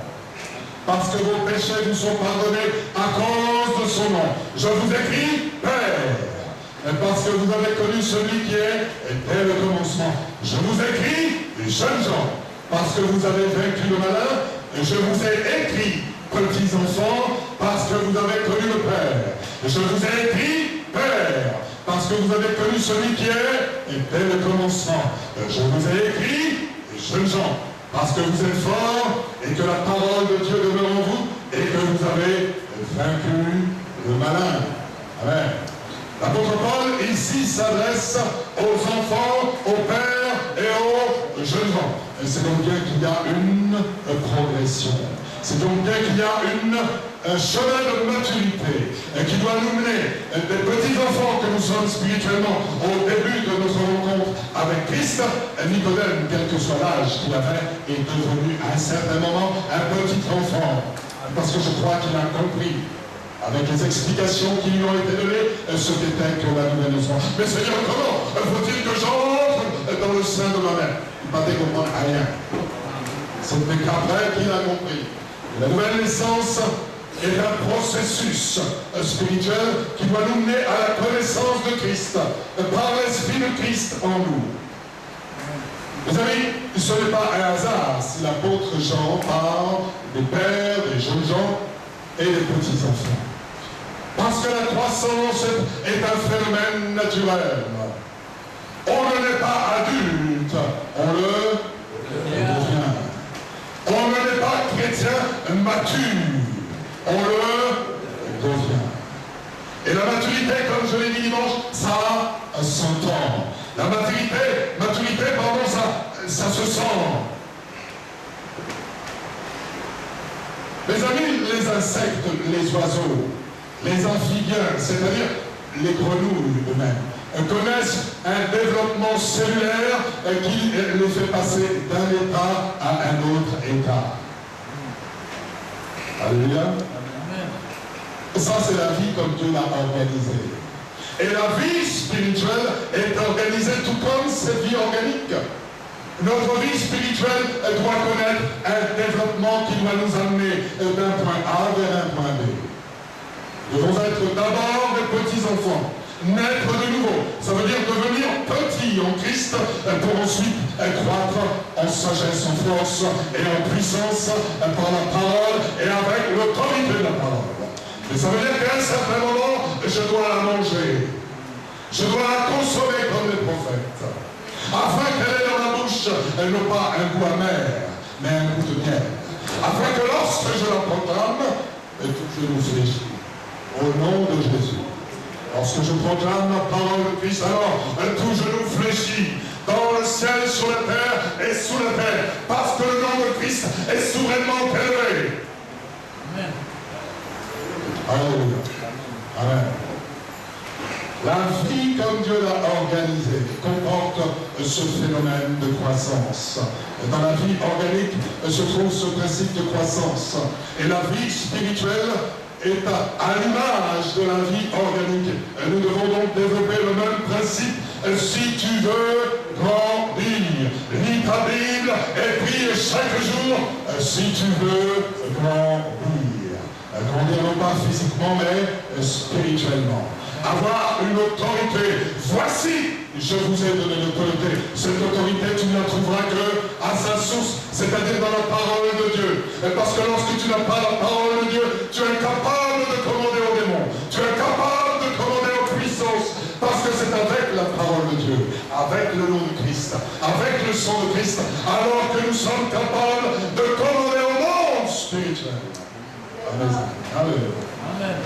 A: parce que vos péchés vous sont pardonnés à cause de son nom. Je vous écris, Père, parce que vous avez connu celui qui est dès le commencement. Je vous écris, les jeunes gens, parce que vous avez vaincu le malin. Je vous ai écrit, petits enfants, parce que vous avez connu le Père. Je vous ai écrit, Père, parce que vous avez connu celui qui est dès le commencement. Je vous ai écrit, jeunes gens, parce que vous êtes forts et que la parole de Dieu demeure en vous et que vous avez vaincu le malin. Amen. L'apôtre Paul ici s'adresse aux enfants, aux pères et aux jeunes gens. Et c'est donc bien qu'il y a une progression. C'est donc bien qu'il y a un chemin de maturité qui doit nous mener des petits enfants que nous sommes spirituellement au début de notre rencontre avec Christ. Nicodème, quel que soit l'âge qu'il avait, est devenu à un certain moment un petit enfant. Parce que je crois qu'il a compris, avec les explications qui lui ont été données, ce qu'était que la nouvelle naissance. Mais Seigneur, comment faut-il que j'entre dans le sein de ma mère? Il ne m'a comprendre rien. C'était qu'après qu'il a compris. La nouvelle naissance est un processus spirituel qui doit nous mener à la connaissance de Christ, par l'Esprit de Christ en nous. Mes amis, ce n'est pas un hasard si l'apôtre Jean parle des pères, des jeunes gens et des petits-enfants. Parce que la croissance est un phénomène naturel. On ne n'est pas adulte, on le devient. On ne n'est pas chrétien mature, on le devient. Et la maturité, comme je l'ai dit dimanche, ça a son temps. La maturité, pardon, ça se sent. Mes amis, les insectes, les oiseaux, les amphibiens, c'est-à-dire les grenouilles eux-mêmes, connaissent un développement cellulaire qui les fait passer d'un état à un autre état. Alléluia. Ça, c'est la vie comme Dieu l'a organisée. Et la vie spirituelle est organisée tout comme cette vie organique. Notre vie spirituelle doit connaître un développement qui doit nous amener d'un point A vers un point B. Nous devons être d'abord des petits-enfants, naître de nouveau. Ça veut dire devenir petit en Christ pour ensuite croître en sagesse, en force et en puissance par la parole et avec l'autorité de la parole. Mais ça veut dire qu'à un certain moment, je dois la manger. Je dois la consommer comme les prophètes. Afin qu'elle ait dans la bouche, elle n'a pas un goût amer, mais un goût de miel. Afin que lorsque je la proclame, tout genou fléchit. Au nom de Jésus. Lorsque je proclame la parole de Christ, alors tout genou fléchit. Dans le ciel, sur la terre et sous la terre. Parce que le nom de Christ est souverainement élevé. Amen. Alléluia. Amen. La vie comme Dieu l'a organisée comporte ce phénomène de croissance. Dans la vie organique se trouve ce principe de croissance. Et la vie spirituelle est à l'image de la vie organique. Nous devons donc développer le même principe si tu veux grandir. Lis ta Bible et prie chaque jour si tu veux grandir. Grandir non pas physiquement mais spirituellement. Avoir une autorité. Voici, je vous ai donné l'autorité. Cette autorité, tu ne la trouveras que à sa source, c'est-à-dire dans la parole de Dieu. Parce que lorsque tu n'as pas la parole de Dieu, tu es incapable de commander aux démons. Tu es incapable de commander aux puissances. Parce que c'est avec la parole de Dieu, avec le nom de Christ, avec le sang de Christ, alors que nous sommes capables de commander au monde spirituel. Amen. Amen.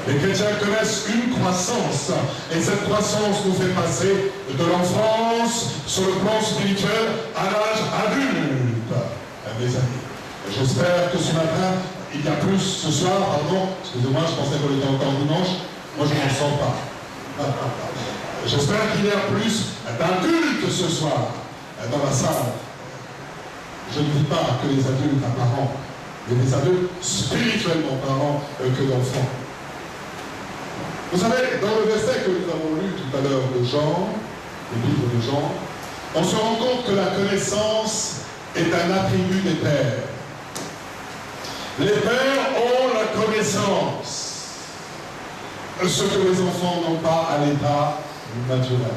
A: Les chrétiens connaissent une croissance, et cette croissance nous fait passer de l'enfance sur le plan spirituel à l'âge adulte. Mes amis, j'espère que ce matin, il y a plus, ce soir, pardon, excusez-moi, je pensais qu'on était encore dimanche, moi je n'en sens pas. J'espère qu'il y a plus d'adultes ce soir dans la salle. Je ne dis pas que les adultes apparents, mais les adultes spirituellement parents que d'enfants. Vous savez, dans le verset que nous avons lu tout à l'heure de Jean, le livre de Jean, on se rend compte que la connaissance est un attribut des pères. Les pères ont la connaissance, ce que les enfants n'ont pas à l'état naturel.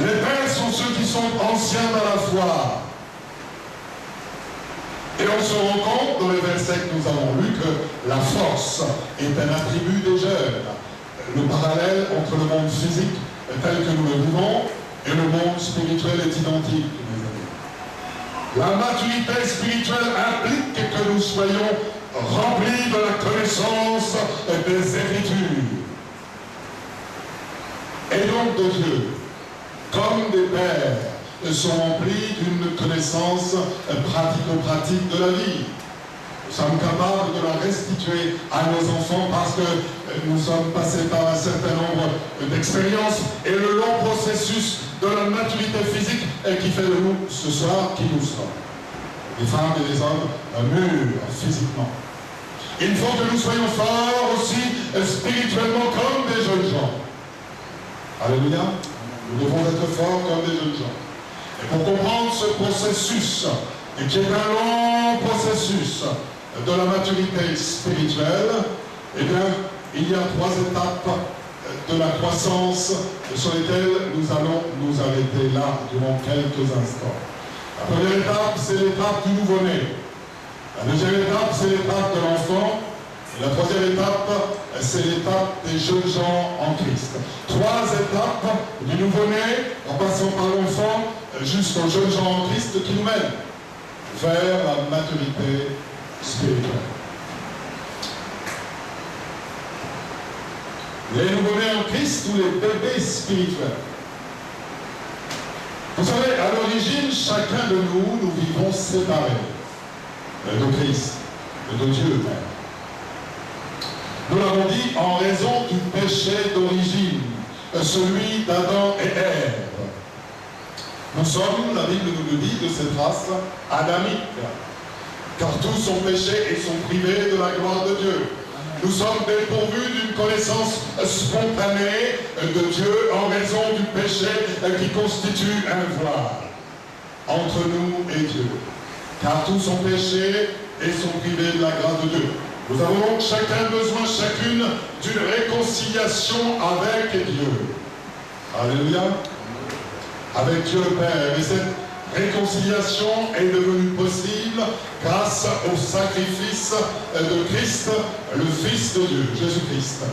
A: Les pères sont ceux qui sont anciens dans la foi. Et on se rend compte dans les versets que nous avons lus que la force est un attribut des jeunes. Le parallèle entre le monde physique tel que nous le vivons et le monde spirituel est identique. La maturité spirituelle implique que nous soyons remplis de la connaissance des Écritures. Et donc de Dieu, comme des pères, sont remplis d'une connaissance pratico-pratique de la vie. Nous sommes capables de la restituer à nos enfants parce que nous sommes passés par un certain nombre d'expériences et le long processus de la maturité physique qui fait de nous ce soir qui nous sommes. Les femmes et les hommes mûrs physiquement. Il faut que nous soyons forts aussi spirituellement comme des jeunes gens. Alléluia. Nous devons être forts comme des jeunes gens. Et pour comprendre ce processus, qui est un long processus de la maturité spirituelle, eh bien, il y a 3 étapes de la croissance sur lesquelles nous allons nous arrêter là durant quelques instants. La première étape, c'est l'étape du nouveau-né. La deuxième étape, c'est l'étape de l'enfant. Et la troisième étape, c'est l'étape des jeunes gens en Christ. 3 étapes du nouveau-né, en passant par l'enfant, jusqu'aux jeunes gens en Christ qui nous mènent vers la maturité spirituelle. Les nouveau-nés en Christ ou les bébés spirituels. Vous savez, à l'origine, chacun de nous vivons séparés de Christ, de Dieu même. Nous l'avons dit en raison du péché d'origine, celui d'Adam et Ève. Nous sommes, la Bible nous le dit, de cette race adamique, car tous ont péché et sont privés de la gloire de Dieu. Nous sommes dépourvus d'une connaissance spontanée de Dieu en raison du péché qui constitue un voile entre nous et Dieu. Car tous ont péché et sont privés de la grâce de Dieu. Nous avons donc chacun besoin, chacune, d'une réconciliation avec Dieu. Alléluia. Avec Dieu le Père. Et cette réconciliation est devenue possible grâce au sacrifice de Christ, le Fils de Dieu, Jésus-Christ.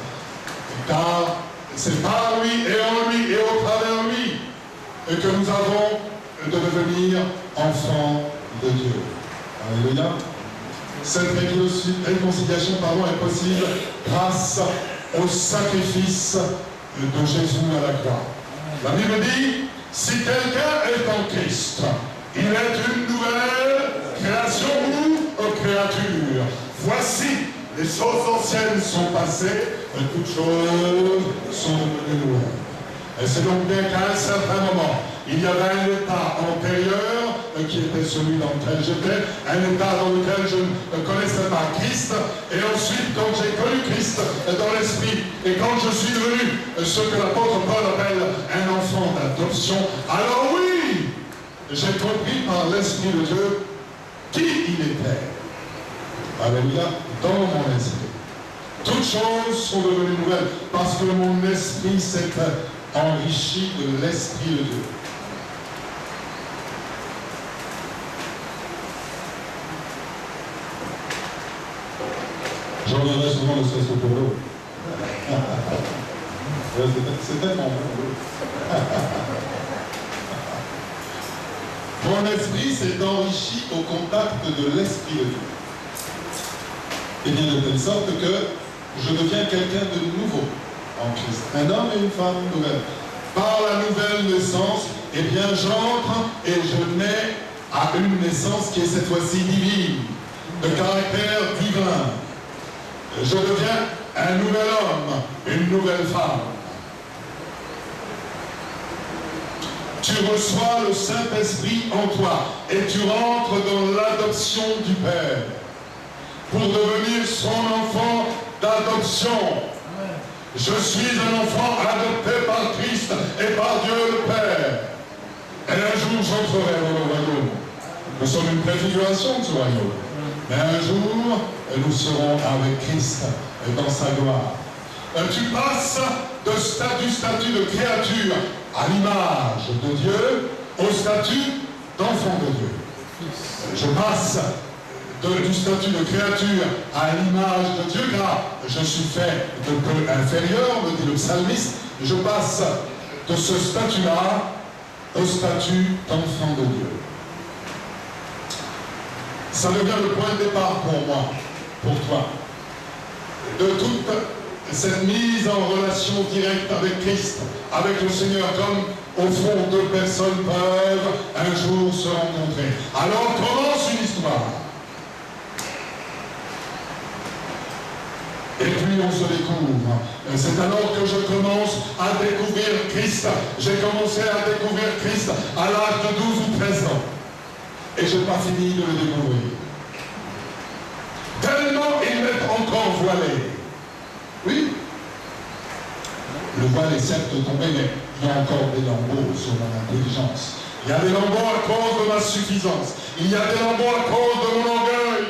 A: Car c'est par lui et en lui et au travers lui que nous avons de devenir enfants de Dieu. Alléluia. Cette réconciliation est possible grâce au sacrifice de Jésus à la croix. La Bible dit, si quelqu'un est en Christ, il est une nouvelle création ou créature. Voici, les choses anciennes sont passées, toutes choses sont devenues nouvelles. Et c'est donc bien qu'à un certain moment, Il y avait un état antérieur qui était celui dans lequel j'étais, un état dans lequel je ne connaissais pas Christ, et ensuite quand j'ai connu Christ dans l'esprit, et quand je suis devenu ce que l'apôtre Paul appelle un enfant d'adoption, alors oui, j'ai compris par l'Esprit de Dieu qui il était. Alléluia, dans mon esprit. Toutes choses sont devenues nouvelles parce que mon esprit s'est enrichi de l'Esprit de Dieu. J'en reviendrai souvent ne serait-ce que pour l'eau. C'est tellement bon. Mon esprit s'est enrichi au contact de l'Esprit de Dieu. Et bien de telle sorte que je deviens quelqu'un de nouveau en Christ. Un homme et une femme nouvelle. Par la nouvelle naissance, eh bien j'entre et je nais à une naissance qui est cette fois-ci divine, de caractère divin. Je deviens un nouvel homme, une nouvelle femme. Tu reçois le Saint-Esprit en toi et tu rentres dans l'adoption du Père pour devenir son enfant d'adoption. Je suis un enfant adopté par Christ et par Dieu le Père. Et un jour j'entrerai dans le royaume. Nous sommes une préfiguration de ce royaume. Mais un jour, nous serons avec Christ dans sa gloire. Tu passes du statut de créature à l'image de Dieu au statut d'enfant de Dieu. Je passe du statut de créature à l'image de Dieu, car je suis fait de peu inférieur, me dit le psalmiste. Je passe de ce statut-là au statut d'enfant de Dieu. Ça devient le point de départ pour moi, pour toi, de toute cette mise en relation directe avec Christ, avec le Seigneur, comme au fond deux personnes peuvent un jour se rencontrer. Alors commence une histoire. Et puis on se découvre. C'est alors que je commence à découvrir Christ. J'ai commencé à découvrir Christ à l'âge de 12 ou 13 ans. Et je n'ai pas fini de le découvrir. Tellement il m'est encore voilé. Oui. Le voile est certes tombé, mais il y a encore des lambeaux sur mon intelligence. Il y a des lambeaux à cause de ma suffisance. Il y a des lambeaux à cause de mon orgueil.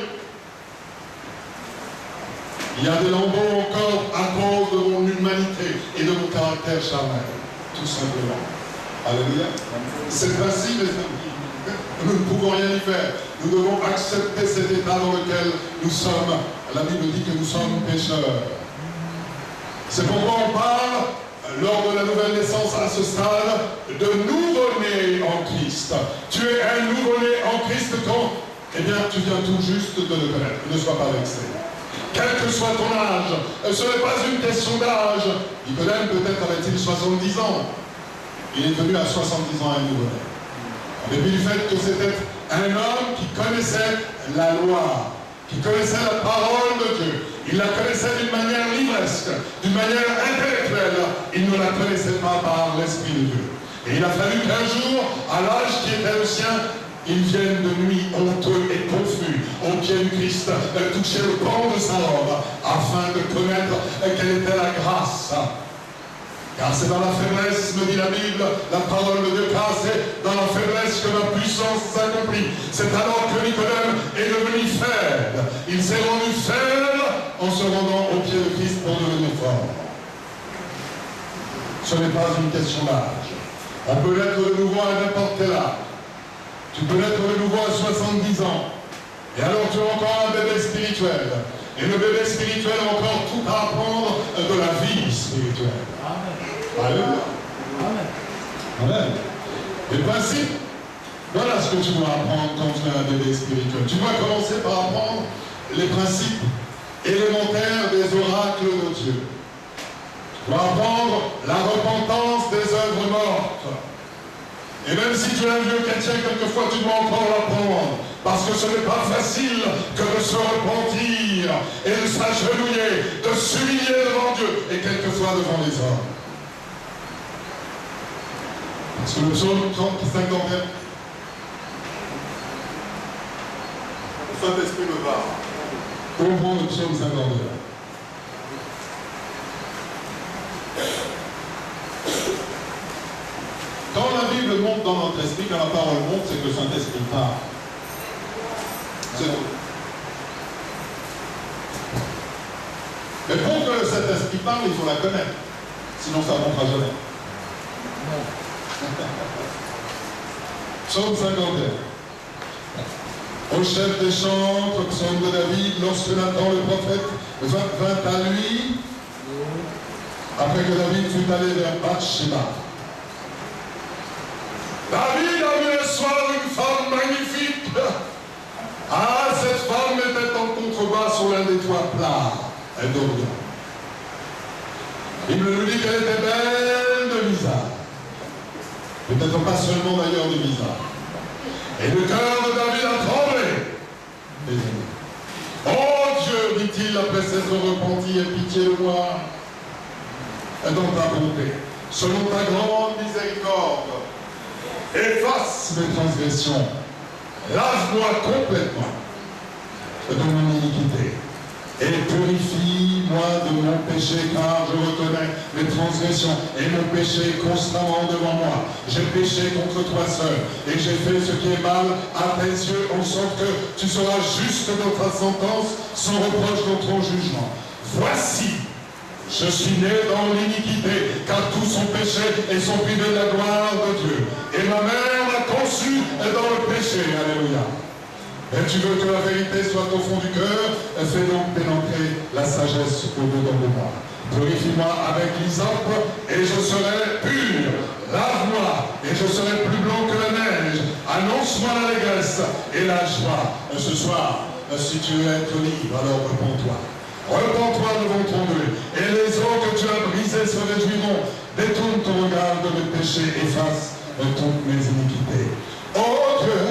A: Il y a des lambeaux encore à cause de mon humanité et de mon caractère charnel. Tout simplement. Alléluia. C'est ainsi, mes amis. Nous ne pouvons rien y faire. Nous devons accepter cet état dans lequel nous sommes. La Bible dit que nous sommes pécheurs. C'est pourquoi on parle, lors de la nouvelle naissance à ce stade, de nouveau-né en Christ. Tu es un nouveau-né en Christ quand, eh bien, tu viens tout juste de le connaître. Ne sois pas vexé. Quel que soit ton âge, ce n'est pas une question d'âge. Nicodème peut-être avait-il 70 ans. Il est venu à 70 ans un nouveau-né. Et puis du fait que c'était un homme qui connaissait la loi, qui connaissait la parole de Dieu. Il la connaissait d'une manière livresque, d'une manière intellectuelle. Il ne la connaissait pas par l'Esprit de Dieu. Et il a fallu qu'un jour, à l'âge qui était le sien, il vienne de nuit honteux et confus au pied du Christ, toucher le pan de sa robe, afin de connaître quelle était la grâce. Car c'est dans la faiblesse, me dit la Bible, la parole de Dieu, car c'est dans la faiblesse que la puissance s'accomplit. C'est alors que Nicodème est devenu faible. Il s'est rendu faible en se rendant au pied de Christ pour devenir fort. Ce n'est pas une question d'âge. On peut l'être de nouveau à n'importe quel âge. Tu peux l'être de nouveau à 70 ans. Et alors tu es encore un bébé spirituel. Et le bébé spirituel a encore tout à apprendre de la vie spirituelle. Alléluia. Amen. Amen. Et le principe, voilà ce que tu dois apprendre quand tu es un bébé spirituel. Tu dois commencer par apprendre les principes élémentaires des oracles de Dieu. Tu dois apprendre la repentance des œuvres mortes. Et même si tu es un vieux chrétien, quelquefois tu dois encore l'apprendre. Parce que ce n'est pas facile que de se repentir et de s'agenouiller, de s'humilier devant Dieu et quelquefois devant les hommes. Est-ce que le psaume 51?
C: Le Saint-Esprit me parle.
A: Ouvrons le psaume 52. Quand la Bible monte dans notre esprit, quand la parole monte, c'est que le Saint-Esprit parle. C'est tout. Mais pour que cet esprit parle, il faut la connaître. Sinon, ça ne montera jamais. Psaume 51. Au chef des chantres, psaume de David, lorsque Nathan le prophète vint à lui, après que David fut allé vers Bathsheba. David a vu le soir une femme magnifique. Ah, cette femme était en contrebas sur l'un des toits plats. Elle dormait. Il me dit qu'elle était belle de visage. Peut-être pas seulement d'ailleurs de visage. Et le cœur de David a tremblé. Oh Dieu, dit-il après s'être repenti, aie pitié de moi. Et dans ta bonté, selon ta grande miséricorde, efface mes transgressions. Lave-moi complètement de mon iniquité. Et purifie-moi de mon péché, car je reconnais mes transgressions et mon péché constamment devant moi. J'ai péché contre toi seul, et j'ai fait ce qui est mal à tes yeux, en sorte que tu seras juste dans ta sentence, sans reproche dans ton jugement. Voici, je suis né dans l'iniquité, car tous sont péchés et sont privés de la gloire de Dieu. Et ma mère m'a conçu dans le péché. Alléluia. Et tu veux que la vérité soit au fond du cœur, fais donc pénétrer la sagesse au-dedans de moi. Purifie-moi avec l'hysope et je serai pur. Lave-moi et je serai plus blanc que la neige. Annonce-moi l'allégresse et la joie. Ce soir, si tu veux être libre, alors repens-toi. Repens-toi devant ton Dieu. Et les eaux que tu as brisées se réjouiront. Détourne ton regard de mes péchés, efface toutes mes iniquités. Oh Dieu,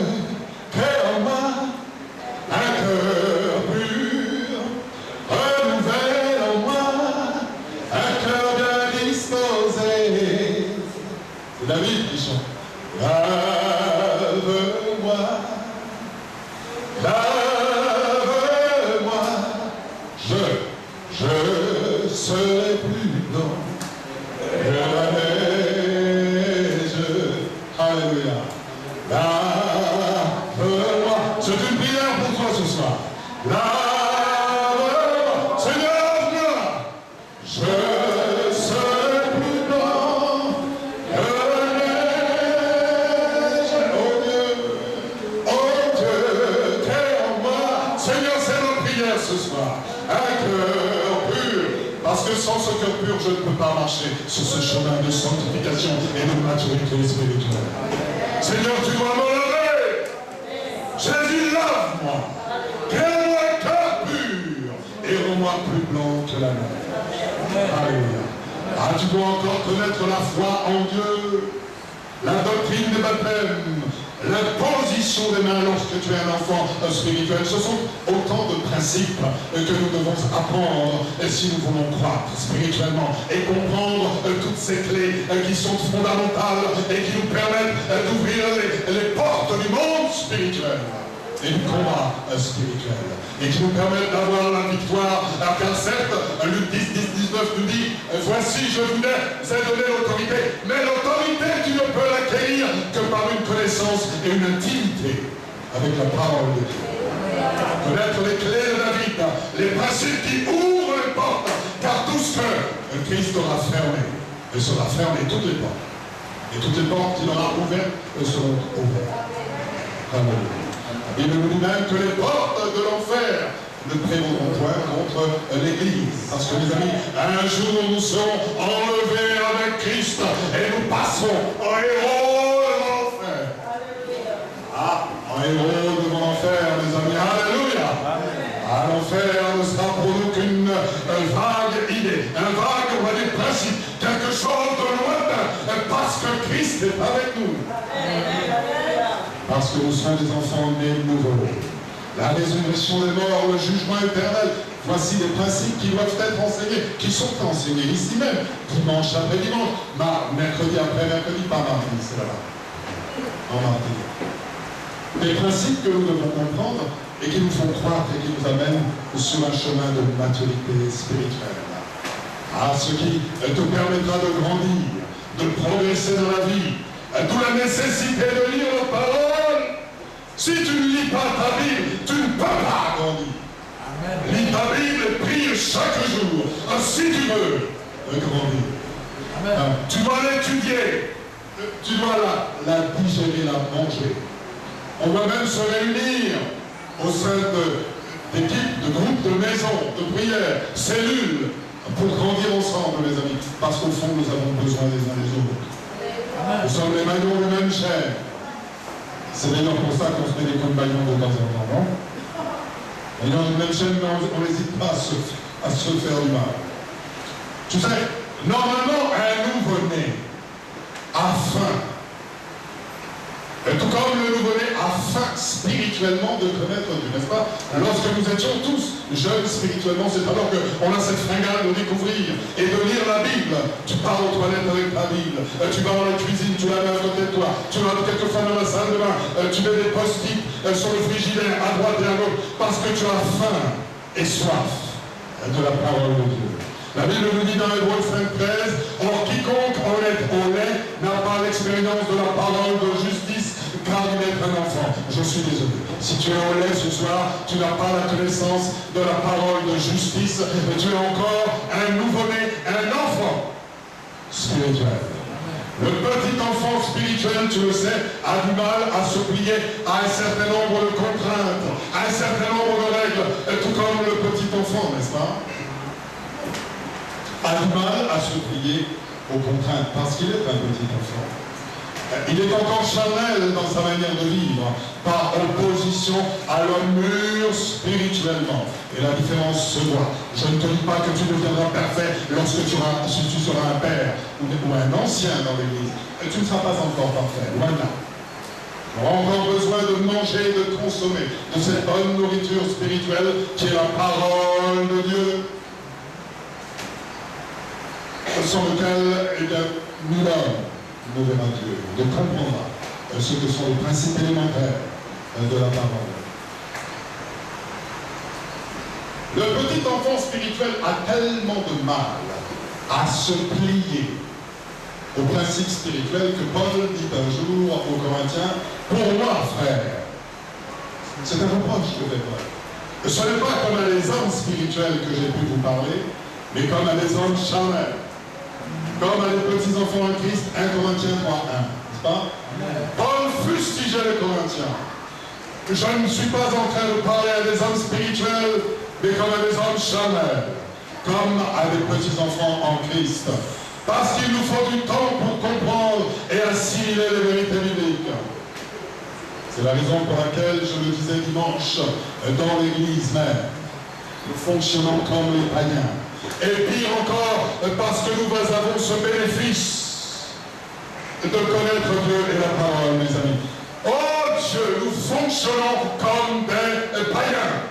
A: crée en moi un cœur pur, renouvelle en moi un cœur bien disposé. C'est David qui chante. Lave-moi, lave-moi, je serai plus blanc que la neige. Alléluia. Lave-moi. C'est une prière pour toi ce soir. Lave-moi. Seigneur, lave-moi. Je serai plus blanc que la neige. Oh Dieu, crée en moi. Seigneur, c'est notre prière ce soir. Un cœur pur. Parce que sans ce cœur pur, je ne peux pas marcher sur ce chemin de sanctification et de maturité spirituelle. Seigneur, tu dois me laver. Jésus, lave-moi. Crée-moi un cœur pur. Et rends-moi plus blanc que la neige. Alléluia. Ah, tu dois encore connaître la foi en Dieu, la doctrine des baptêmes, l'imposition des mains lorsque tu es un enfant spirituel. Ce sont autant de principes que nous devons apprendre si nous voulons croître spirituellement et comprendre toutes ces clés qui sont fondamentales et qui nous permettent d'ouvrir les portes du monde spirituel et du combat spirituel, et qui nous permettent d'avoir la victoire. Car certes, Luc 10, 19 nous dit, voici je vous ai donné l'autorité, mais l'autorité tu ne peux l'acquérir que par une connaissance et une intimité avec la parole de Dieu. Connaître les clés de la vie, les principes qui ouvrent les portes, car tout ce que Christ aura fermé, et sera fermé toutes les portes, et toutes les portes qu'il aura ouvertes seront ouvertes. Amen. Il nous dit même que les portes de l'enfer ne prévaudront point contre l'Église. Parce que mes amis, un jour nous serons enlevés avec Christ et nous passerons en héros devant l'enfer. Ah, en héros devant l'enfer, mes amis. Alléluia. Ah, l'enfer ne sera pour nous qu'une vague idée, un vague, on va dire, principe, quelque chose de lointain, parce que Christ est avec nous. Parce que nous sommes des enfants nés de nouveau. la résurrection des morts, le jugement éternel. Voici des principes qui doivent être enseignés, qui sont enseignés ici même, dimanche après dimanche, mercredi après mercredi, pas mardi, c'est là-bas. En mardi. Des principes que nous devons comprendre et qui nous font croître et qui nous amènent sur un chemin de maturité spirituelle. Ce qui te permettra de grandir, de progresser dans la vie, d'où la nécessité de lire la parole. Si tu ne lis pas ta Bible, tu ne peux pas grandir. Lis ta Bible, prie chaque jour, si tu veux grandir. Tu dois l'étudier, tu dois la digérer, la manger. On va même se réunir au sein d'équipes, de groupes, de maisons, de prières, cellules, pour grandir ensemble, mes amis. Parce qu'au fond, nous avons besoin les uns des autres. Nous sommes les maillons de même chair. C'est d'ailleurs pour ça qu'on se met des coups de maillon de temps en temps, non? Et dans une même chaîne, on n'hésite pas à se faire du mal. Tu sais, normalement, un nouveau-né a faim. Et tout comme le nouveau-né a faim spirituellement de connaître Dieu, n'est-ce pas? Lorsque nous étions tous jeunes spirituellement, c'est alors qu'on a cette fringale de découvrir et de lire la Bible. Tu pars aux toilettes avec ta Bible, tu vas dans la cuisine, tu la mets à côté de toi, tu vas quelquefois dans la salle de bain, tu mets des post-it sur le frigidaire à droite et à gauche, parce que tu as faim et soif de la parole de Dieu. La Bible nous dit dans Hébreux 5:13, or quiconque honnête au lait n'a pas l'expérience de la parole de justice, car il est un enfant. Je suis désolé. Si tu es au lait ce soir, tu n'as pas la connaissance de la parole de justice, mais tu es encore un nouveau-né, un enfant spirituel. Le petit enfant spirituel, tu le sais, a du mal à se plier à un certain nombre de contraintes, à un certain nombre de règles, tout comme le petit enfant, n'est-ce pas? A du mal à se plier aux contraintes, parce qu'il est un petit enfant. Il est encore charnel dans sa manière de vivre, par opposition à l'homme mûr spirituellement. Et la différence se voit. Je ne te dis pas que tu deviendras parfait lorsque tu seras un père ou un ancien dans l'église. Tu ne seras pas encore parfait, loin de là. On a encore besoin de manger et de consommer de cette bonne nourriture spirituelle qui est la parole de Dieu, sans lequel nous verra Dieu, de comprendre ce que sont les principes élémentaires de la parole. Le petit enfant spirituel a tellement de mal à se plier aux principes spirituels que Paul dit un jour aux Corinthiens, pour moi, frère, c'est un reproche que fait Paul. Ce n'est pas comme à des hommes spirituels que j'ai pu vous parler, mais comme à des hommes charnels. Comme à des petits enfants en Christ, 1 Corinthiens 3:1, n'est-ce pas? Paul fustigeait les Corinthiens. Je ne suis pas en train de parler à des hommes spirituels, mais comme à des hommes charnels, comme à des petits enfants en Christ. Parce qu'il nous faut du temps pour comprendre et assimiler les vérités bibliques. C'est la raison pour laquelle, je le disais dimanche, dans l'église même, nous fonctionnons comme les païens. Et pire encore, parce que nous avons ce bénéfice de connaître Dieu et la parole, mes amis. Oh Dieu, nous fonctionnons comme des païens.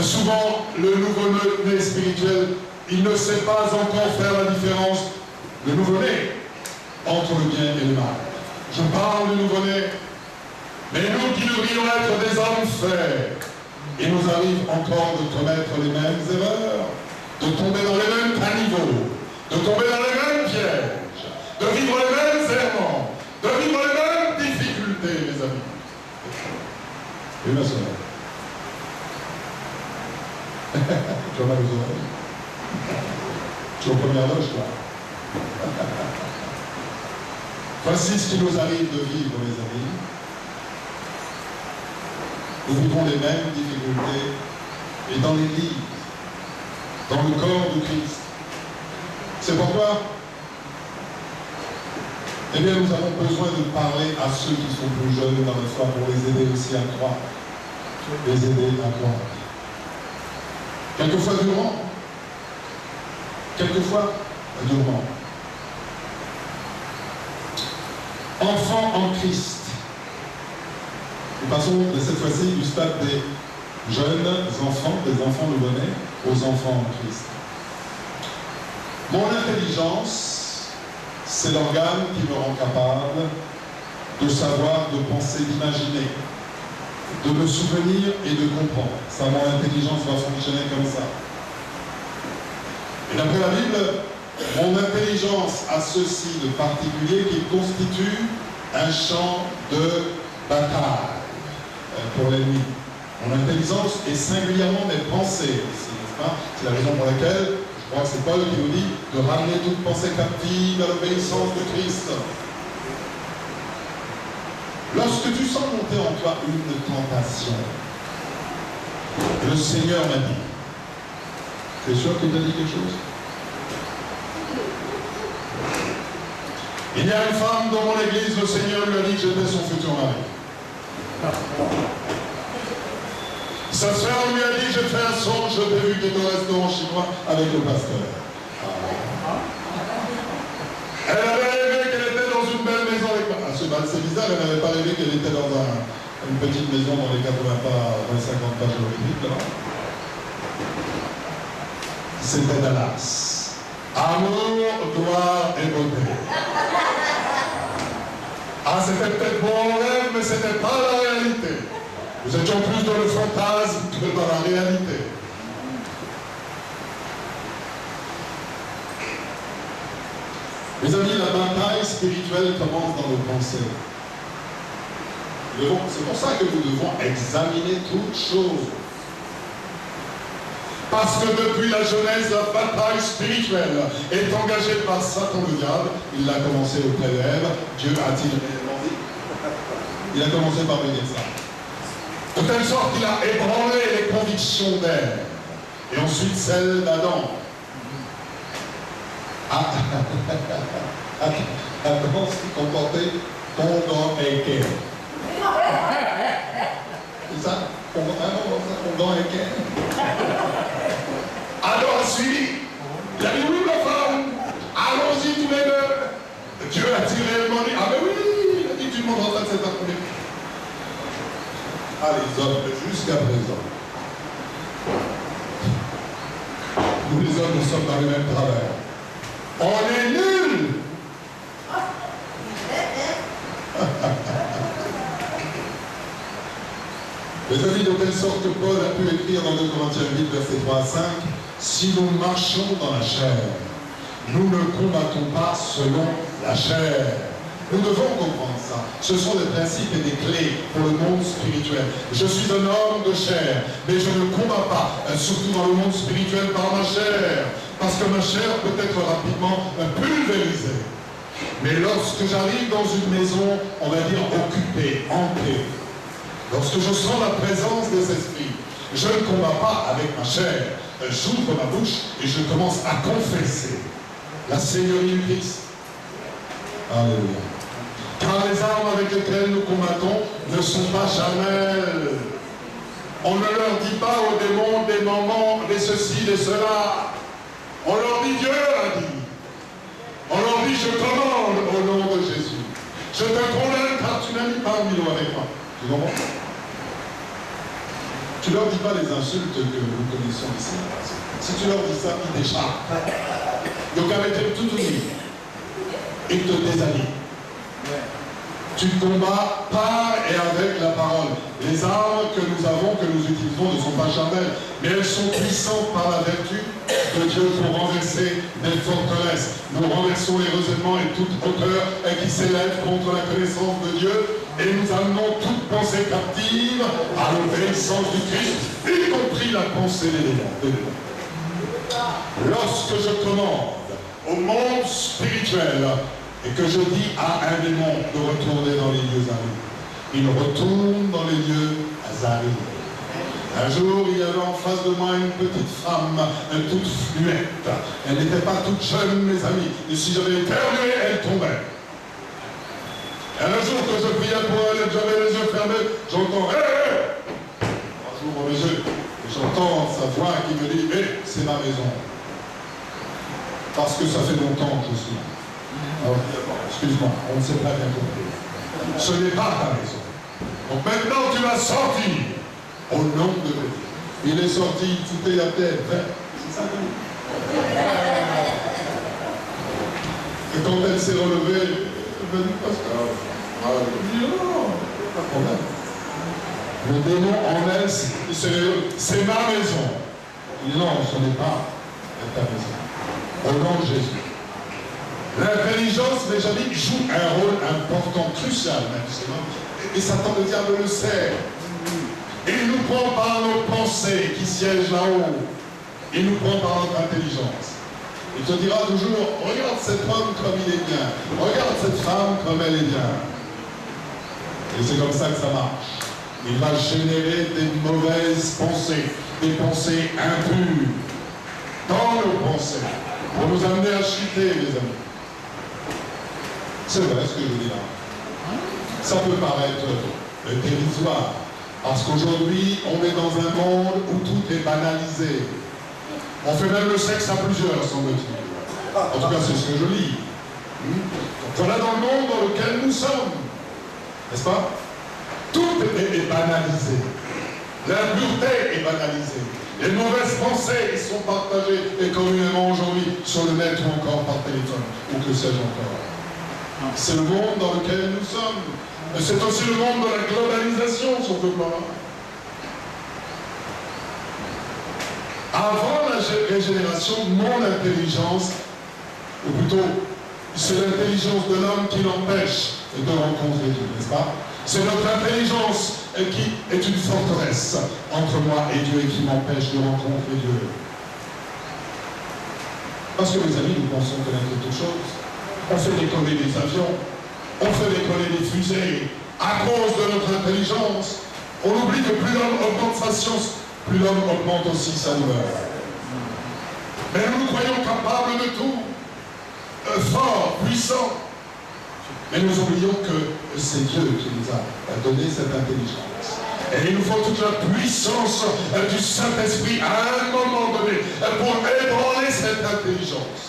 A: Souvent, le nouveau-né spirituel, il ne sait pas encore faire la différence, le nouveau-né, entre le bien et le mal. Je parle du nouveau-né, mais nous qui devrions être des hommes faits, il nous arrive encore de commettre les mêmes erreurs, de tomber dans les mêmes caniveaux, de tomber dans les mêmes pièges, de vivre les mêmes errements, de vivre les mêmes difficultés, mes amis. Et ma soeur, tu as mal aux oreilles. Tu es aux premières loges, toi. Voici ce qui nous arrive de vivre, mes amis. Nous vivons les mêmes difficultés, et dans l'Église, dans le corps de Christ. C'est pourquoi, eh bien, nous avons besoin de parler à ceux qui sont plus jeunes dans la foi pour les aider aussi à croire. Les aider à croire. Quelquefois durement. Quelquefois durement. Enfants en Christ, passons cette fois-ci du stade des jeunes enfants, des enfants nouveau-nés, aux enfants en Christ. Mon intelligence, c'est l'organe qui me rend capable de savoir, de penser, d'imaginer, de me souvenir et de comprendre. Ça, mon intelligence va fonctionner comme ça. Et d'après la Bible, mon intelligence a ceci de particulier qui constitue un champ de bataille pour l'ennemi. Mon intelligence est singulièrement mes pensées, n'est-ce pas? C'est la raison pour laquelle, je crois que c'est Paul qui nous dit de ramener toute pensée captive à l'obéissance de Christ. Lorsque tu sens monter en toi une tentation, le Seigneur m'a dit, tu es sûr qu'il t'a dit quelque chose? Il y a une femme dans mon église, le Seigneur lui a dit que j'étais son futur mari. Sa sœur lui a dit, j'ai fait un songe, je t'ai vu qui était au restaurant chinois avec le pasteur. Elle avait rêvé qu'elle était dans une belle maison avec moi. C'est bizarre, elle n'avait pas rêvé qu'elle était dans une petite maison dans les 50 pas géométriques, là. C'était Dallas. Amour, gloire et beauté. Ah, c'était peut-être mon rêve, mais ce n'était pas la réalité. Nous étions plus dans le fantasme que dans la réalité. Mes amis, la bataille spirituelle commence dans nos pensées. C'est pour ça que nous devons examiner toutes choses. Parce que depuis la jeunesse, la bataille spirituelle est engagée par Satan le diable. Il l'a commencé auprès d'Ève. Dieu a-t-il réellement dit? Il a commencé par venir ça. De telle sorte qu'il a ébranlé les convictions d'Ève. Et ensuite celles d'Adam. Adam s'est comporté pendant Éken. C'est ça? Pendant Éken. Adam a suivi. Il a dit oui, ma femme, allons-y tous les deux. Dieu a-t-il réellement dit? Ah, mais oui, il a dit tu ne m'entends pas de cet après-midi. Ah, les hommes, jusqu'à présent. Nous, les hommes, nous sommes dans le même travers. On est nuls. Les amis, de telle sorte que Paul a pu écrire dans 2 Corinthiens 8, versets 3 à 5, si nous marchons dans la chair, nous ne combattons pas selon la chair. Nous devons comprendre ça. Ce sont des principes et des clés pour le monde spirituel. Je suis un homme de chair, mais je ne combats pas, surtout dans le monde spirituel, par ma chair. Parce que ma chair peut être rapidement pulvérisée. Mais lorsque j'arrive dans une maison, on va dire occupée, hantée, lorsque je sens la présence des esprits, je ne combats pas avec ma chair. J'ouvre ma bouche et je commence à confesser la Seigneurie du Christ. Alléluia. Car les armes avec lesquelles nous combattons ne sont pas charnelles. On ne leur dit pas aux démons, des mamans, des ceci, des cela. On leur dit Dieu a dit. On leur dit je commande au nom de Jésus. Je te condamne car tu n'as mis pas mis avec moi. Tu comprends? Tu leur dis pas les insultes que nous connaissons ici. Si tu leur dis ça, ils t'échappent. Donc avec tout unique. Ils te déshabillent. Tu combats par et avec la parole. Les armes que nous avons, que nous utilisons, ne sont pas charnelles, mais elles sont puissantes par la vertu de Dieu pour renverser des forteresses. Nous renversons les raisonnements et toute hauteur qui s'élève contre la connaissance de Dieu, et nous amenons toute pensée captive à l'obéissance du Christ, y compris la pensée des démons. Lorsque je commande au monde spirituel, et que je dis à un démon de retourner dans les lieux arides, il retourne dans les lieux arides. Un jour, il y avait en face de moi une petite femme, toute fluette. Elle n'était pas toute jeune, mes amis. Et si j'avais éternué, elle tombait. Et un jour que je priais pour elle, j'avais les yeux fermés, j'entends « Hé, hé !» J'ouvre mes yeux et j'entends sa voix qui me dit « Hé, c'est ma maison. » Parce que ça fait longtemps que je suis là. Alors, excuse-moi, on ne s'est pas bien compris. Ce n'est pas ta maison. Donc maintenant tu vas sortir au nom de Dieu. Il est sorti, il foutait la tête. C'est ça. Et quand elle s'est relevée, elle m'a dit, pasteur, elle dit, non, pas de problème. Le démon en elle, c'est ma maison. Il dit, non, ce n'est pas ta maison. Au nom de Jésus. L'intelligence, mes amis, joue un rôle important, crucial maintenant. Et Satan, le diable, le sait. Il nous prend par nos pensées qui siègent là-haut. Il nous prend par notre intelligence. Il te dira toujours, regarde cet homme comme il est bien. Regarde cette femme comme elle est bien. Et c'est comme ça que ça marche. Il va générer des mauvaises pensées, des pensées impures dans nos pensées, pour nous amener à chuter, les amis. C'est vrai ce que je dis là. Ça peut paraître dérisoire, parce qu'aujourd'hui, on est dans un monde où tout est banalisé. On fait même le sexe à plusieurs, semble-t-il. En tout cas, c'est ce que je lis. Voilà dans le monde dans lequel nous sommes. N'est-ce pas? Tout est banalisé. L'impureté est banalisée. Les mauvaises pensées sont partagées et communément aujourd'hui sur le net ou encore par téléphone, ou que sais-je encore. C'est le monde dans lequel nous sommes. Mais c'est aussi le monde de la globalisation sur ce plan-là. Avant la régénération, mon intelligence, ou plutôt, c'est l'intelligence de l'homme qui l'empêche de rencontrer Dieu, n'est-ce pas? C'est notre intelligence qui est une forteresse entre moi et Dieu et qui m'empêche de rencontrer Dieu. Parce que, mes amis, nous pensons connaître toutes choses. On fait décoller des avions, on fait décoller des fusées à cause de notre intelligence. On oublie que plus l'homme augmente sa science, plus l'homme augmente aussi sa douleur. Mais nous nous croyons capables de tout, forts, puissants. Mais nous oublions que c'est Dieu qui nous a donné cette intelligence. Et il nous faut toute la puissance du Saint-Esprit à un moment donné pour ébranler cette intelligence.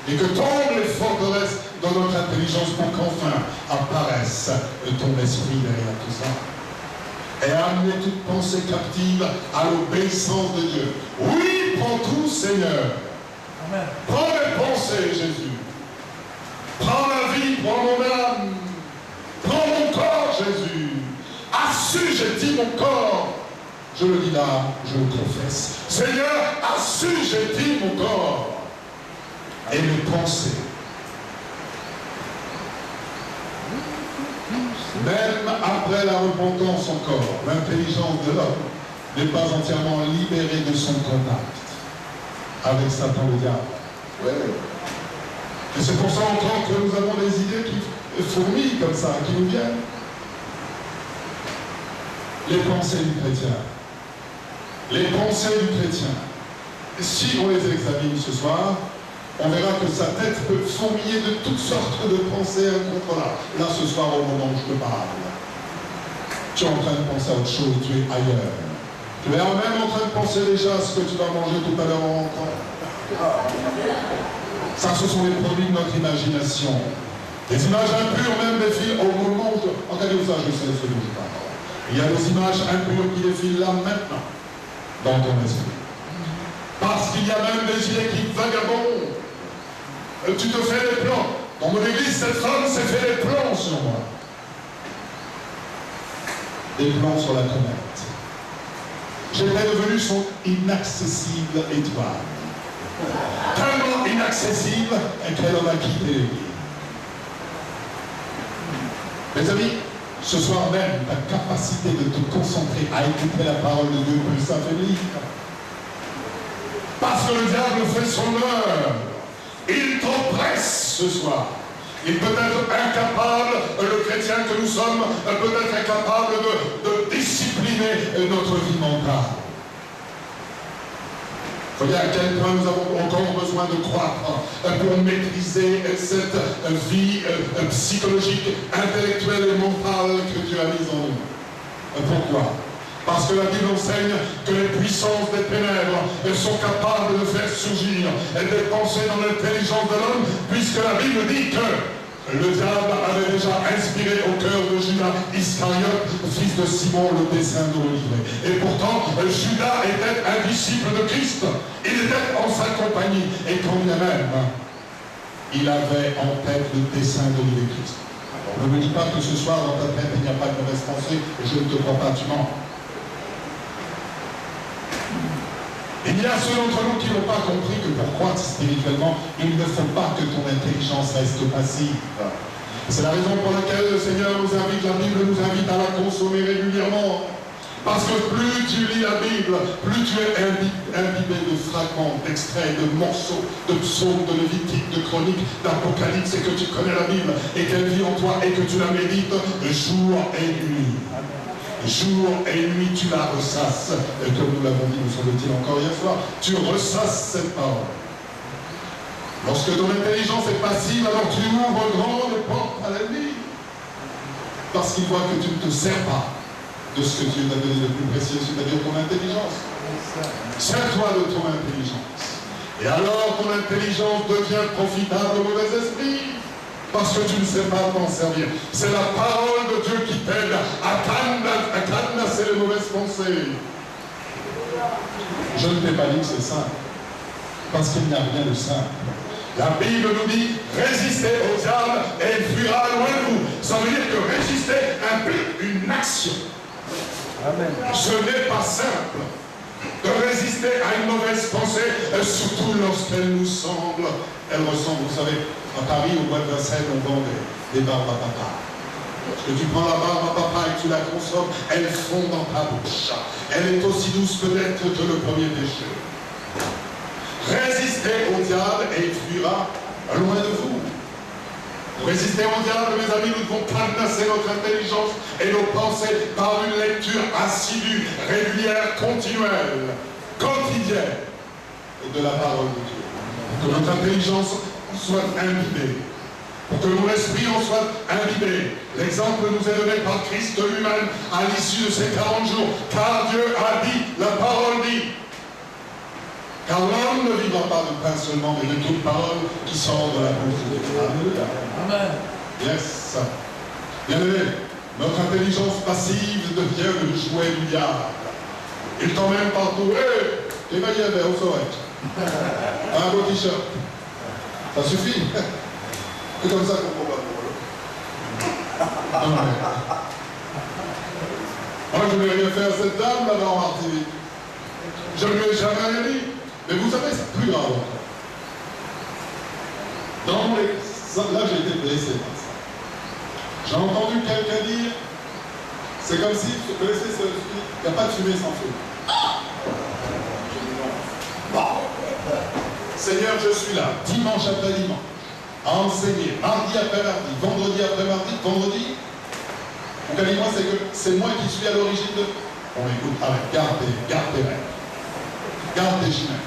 A: Et que tombent les forteresses de notre intelligence pour qu'enfin apparaisse ton esprit derrière tout ça. Et amener toute pensée captive à l'obéissance de Dieu. Oui, prends tout, Seigneur. Amen. Prends mes pensées, Jésus. Prends ma vie, prends mon âme. Prends mon corps, Jésus. Assujettis mon corps. Je le dis là, je le confesse. Seigneur, assujettis mon corps. Et mes pensées. Même après la repentance encore, l'intelligence de l'homme n'est pas entièrement libérée de son contact avec Satan le diable. Ouais. Et c'est pour ça encore que nous avons des idées qui fourmillent comme ça, qui nous viennent. Les pensées du chrétien. Les pensées du chrétien. Si on les examine ce soir, on verra que sa tête peut fourmiller de toutes sortes de pensées incontrôlables. Là, ce soir, au moment où je te parle, tu es en train de penser à autre chose, tu es ailleurs. Tu es même en train de penser déjà à ce que tu vas manger tout à l'heure en rentrant. Ça, ce sont les produits de notre imagination. Des images impures, même défilent au moment où... Regardez ça, je sais ce dont je parle. Il y a des images impures qui défilent là, maintenant, dans ton esprit. Parce qu'il y a même des idées qui vagabondent. Tu te fais des plans. Dans mon église, cette femme s'est fait des plans sur moi. Des plans sur la comète. J'étais devenu son inaccessible étoile. Tellement inaccessible qu'elle en a quitté l'église. Mes amis, ce soir même, ta capacité de te concentrer à écouter la parole de Dieu peut s'affaiblir. Parce que le diable fait son œuvre. Il t'oppresse ce soir. Il peut être incapable, le chrétien que nous sommes, peut être incapable de discipliner notre vie mentale. Vous voyez à quel point nous avons encore besoin de croître pour maîtriser cette vie psychologique, intellectuelle et mentale que Dieu a mise en nous. Pourquoi ? Parce que la Bible enseigne que les puissances des ténèbres sont capables de faire surgir des pensées dans l'intelligence de l'homme, puisque la Bible dit que Le diable avait déjà inspiré au cœur de Judas Iscariote, fils de Simon, le dessein de le livrer. Et pourtant, Judas était un disciple de Christ. Il était en sa compagnie. Et quand bien même, il avait en tête le dessein de livrer Christ. Alors, ne me dis pas que ce soir, dans ta tête, il n'y a pas de mauvaise pensée. Je ne te crois pas, tu mens. Il y a ceux d'entre nous qui n'ont pas compris que pour croître spirituellement, il ne faut pas que ton intelligence reste passive. C'est la raison pour laquelle le Seigneur nous invite, la Bible nous invite à la consommer régulièrement. Parce que plus tu lis la Bible, plus tu es imbibé de fragments, d'extraits, de morceaux, de psaumes, de Lévitique, de chroniques, d'Apocalypse, et que tu connais la Bible et qu'elle vit en toi et que tu la médites jour et nuit. Jour et nuit, tu la ressasses. Et comme nous l'avons dit, nous semble-t-il encore hier soir, tu ressasses cette parole. Lorsque ton intelligence est passive, alors tu ouvres grand les portes à l'ennemi. Parce qu'il voit que tu ne te sers pas de ce que Dieu t'a donné de plus précieux, c'est-à-dire ton intelligence. Sers-toi de ton intelligence. Et alors ton intelligence devient profitable au mauvais esprit. Parce que tu ne sais pas t'en servir. C'est la parole de Dieu qui t'aide à cadenasser les mauvaises pensées. Je ne t'ai pas dit que c'est simple. Parce qu'il n'y a rien de simple. La Bible nous dit, résistez au diable et il fuira loin de vous. Ça veut dire que résister implique une action. Amen. Ce n'est pas simple de résister à une mauvaise pensée, surtout lorsqu'elle nous semble, elle ressemble, vous savez, à Paris, au bois de Vincennes, on vend des barbes à papa. Parce que tu prends la barbe à papa et que tu la consommes, elle fond dans ta bouche. Elle est aussi douce peut-être que le premier péché. Résistez au diable et il fuira loin de vous. Pour résister au diable, mes amis, nous devons cadenasser notre intelligence et nos pensées par une lecture assidue, régulière, continuelle, quotidienne de la parole de Dieu. Que notre intelligence soit imbibée, pour que mon esprit en soit imbibé. L'exemple nous est donné par Christ lui-même à l'issue de ces 40 jours. Car Dieu a dit, la parole dit. Car l'homme ne vivra pas de pain seulement, mais de toute parole qui sort de la bouche de Dieu. Alléluia. Amen. Yes. Bien-aimé, notre intelligence passive devient le jouet du diable. Il t'emmène partout. Hé, t'es maillé à au sauvage. Un beau t-shirt. Ça suffit. C'est comme ça qu'on combat le problème. Moi, je ne vais rien faire à cette dame, madame Martini. Je ne lui ai jamais rien dit. Mais vous savez, c'est plus grave encore. Là, j'ai été blessé par ça. J'ai entendu quelqu'un dire, c'est comme si, vous connaissez ce film, il n'y a pas de fumée sans feu. Bon. Seigneur, je suis là, dimanche après dimanche, à enseigner, mardi après mardi, vendredi après mardi, vendredi. Vous connaissez moi, c'est que c'est moi qui suis à l'origine de... Bon, écoute, arrête, garde tes règles. Garde tes chemins.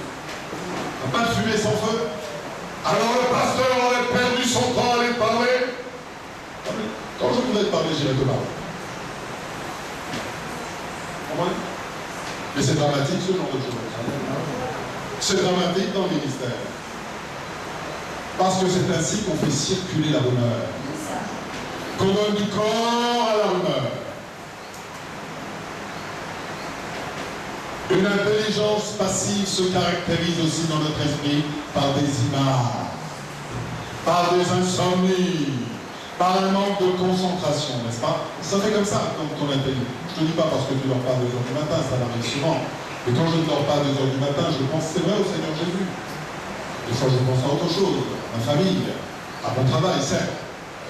A: Pas de fumée sans feu. Alors le pasteur aurait perdu son temps à aller parler. Quand je voudrais te parler, j'irai te parler. Comprenez? Mais c'est dramatique ce genre de choses. C'est dramatique dans le ministère. Parce que c'est ainsi qu'on fait circuler la rumeur. Qu'on donne du corps à la rumeur. Une intelligence passive se caractérise aussi dans notre esprit par des images, par des insomnies, par un manque de concentration, n'est-ce pas? Ça fait comme ça, comme ton intelligence. Je ne te dis pas parce que tu dors pas 2 heures du matin, ça m'arrive souvent. Mais quand je ne dors pas 2 heures du matin, je pense, c'est vrai, au Seigneur Jésus. Des fois, je pense à autre chose, à ma famille, à mon travail, certes.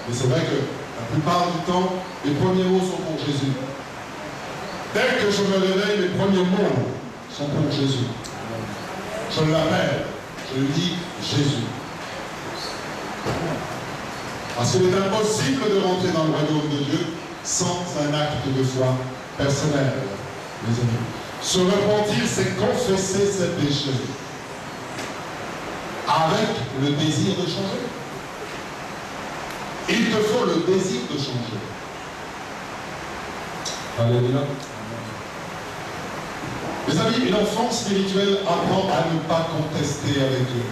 A: Mais c'est vrai que la plupart du temps, les premiers mots sont pour Jésus. Dès que je me réveille, mes premiers mots sont pour Jésus. Je l'appelle, je lui dis Jésus. Parce qu'il est impossible de rentrer dans le royaume de Dieu sans un acte de foi personnel, mes amis. Se repentir, c'est confesser ses péchés avec le désir de changer. Il te faut le désir de changer. Alléluia. Mes amis, l'enfant spirituel apprend à ne pas contester avec Dieu.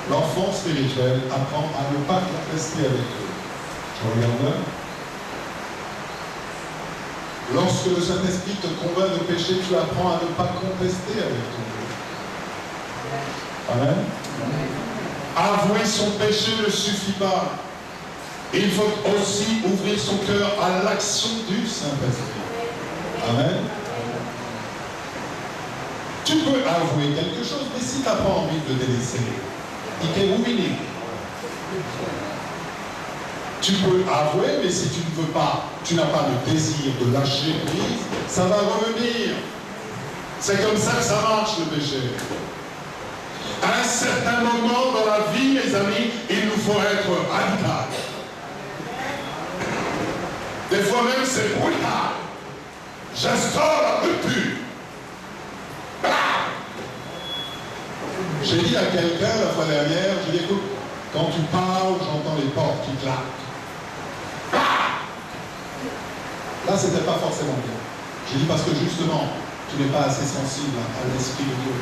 A: L'enfant spirituel apprend à ne pas contester avec Dieu. Je regarde là. Lorsque le Saint-Esprit te convainc de péché, tu apprends à ne pas contester avec ton Dieu. Amen. Avouer son péché ne suffit pas. Il faut aussi ouvrir son cœur à l'action du Saint-Esprit. Amen. Tu peux avouer quelque chose, mais si tu n'as pas envie de le délaisser, tu peux avouer, mais si tu ne veux pas, tu n'as pas le désir de lâcher prise, ça va revenir. C'est comme ça que ça marche, le péché. À un certain moment dans la vie, mes amis, il nous faut être radical. Des fois même, c'est brutal. J'instaure la rupture. J'ai dit à quelqu'un la fois dernière, je lui ai dit, écoute, quand tu parles, j'entends les portes qui claquent. Là, c'était pas forcément bien. J'ai dit parce que justement, tu n'es pas assez sensible à l'Esprit de Dieu.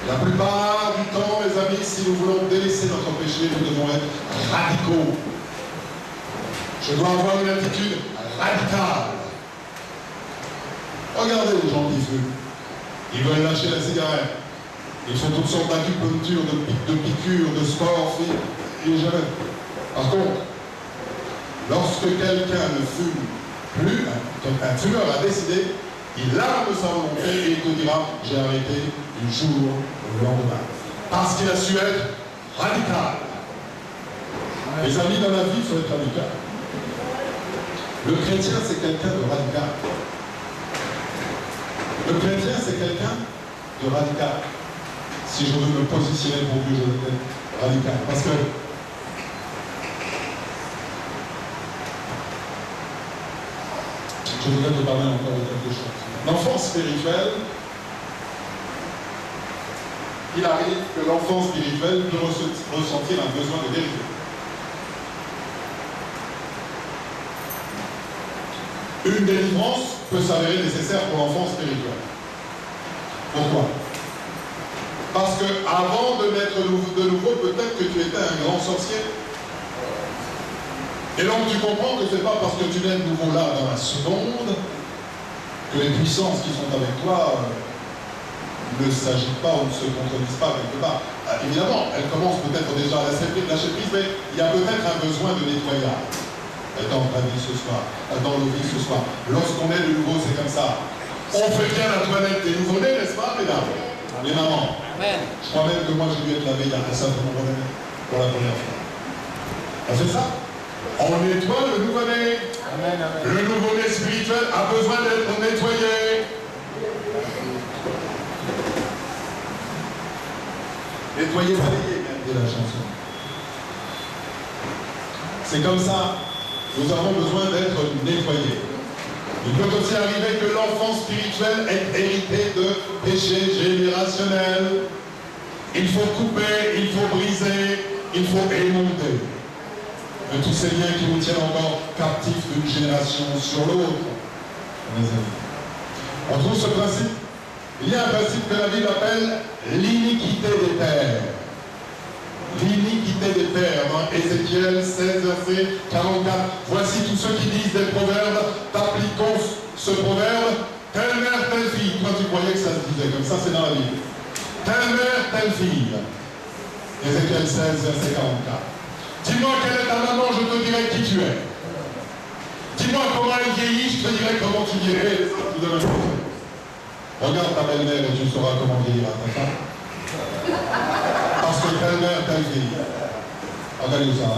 A: La plupart du temps, mes amis, si nous voulons délaisser notre péché, nous devons être radicaux. Je dois avoir une attitude radicale. Regardez les gens qui fument. Ils veulent lâcher la cigarette. Ils font toutes sortes d'acupunctures, de piqûres, de sport. Par contre, lorsque quelqu'un ne fume plus, un fumeur a décidé, il arme sa volonté et il te dira, j'ai arrêté du jour au lendemain. Parce qu'il a su être radical. Les amis, dans la vie, il faut être radical. Le chrétien, c'est quelqu'un de radical. Le chrétien, c'est quelqu'un de radical. Si je veux me positionner pour Dieu, je veux être radical. Parce que je voudrais te parler encore de quelque chose. L'enfant spirituel, il arrive que l'enfant spirituel peut ressentir un besoin de vérité. Une délivrance peut s'avérer nécessaire pour l'enfant spirituel. Pourquoi? Parce qu'avant de naître de nouveau, peut-être que tu étais un grand sorcier. Et donc tu comprends que ce n'est pas parce que tu nais de nouveau là dans la seconde que les puissances qui sont avec toi ne s'agitent pas ou ne se contredisent pas quelque part. Évidemment, elles commencent peut-être déjà à lâcher prise, mais il y a peut-être un besoin de nettoyage dans ta vie ce soir, dans nos vies ce soir. Lorsqu'on est de nouveau, c'est comme ça. On fait bien la toilette des nouveau-nés, n'est-ce pas, mesdames? Les mamans.
B: Amen.
A: Je crois même que moi, j'ai dû être lavé il y a ça pour mon bonheur, pour la première fois. On fait ça. On nettoie le nouveau-né.
B: Amen, amen.
A: Le nouveau-né spirituel a besoin d'être nettoyé. Nettoyer, balayer, même, dit la chanson. C'est comme ça. Nous avons besoin d'être nettoyés. Il peut aussi arriver que l'enfant spirituel est hérité de péchés générationnels. Il faut couper, il faut briser, il faut émonder. De tous ces liens qui nous tiennent encore captifs d'une génération sur l'autre. Mes amis. On trouve ce principe. Il y a un principe que la Bible appelle l'iniquité des pères. L'iniquité des pères, dans Ézéchiel 16, verset 44. Voici tous ceux qui disent des proverbes, t'appliquons ce proverbe, telle mère, telle fille. Toi, tu croyais que ça se disait comme ça, c'est dans la Bible. Telle mère, telle fille. Ézéchiel 16, verset 44. Dis-moi quelle est ta maman, je te dirai qui tu es. Dis-moi comment elle vieillit, je te dirai comment tu vieillis. Regarde ta belle-mère et tu sauras comment vieillira ta femme. Parce que telle mère, telle fille. Regardez ça.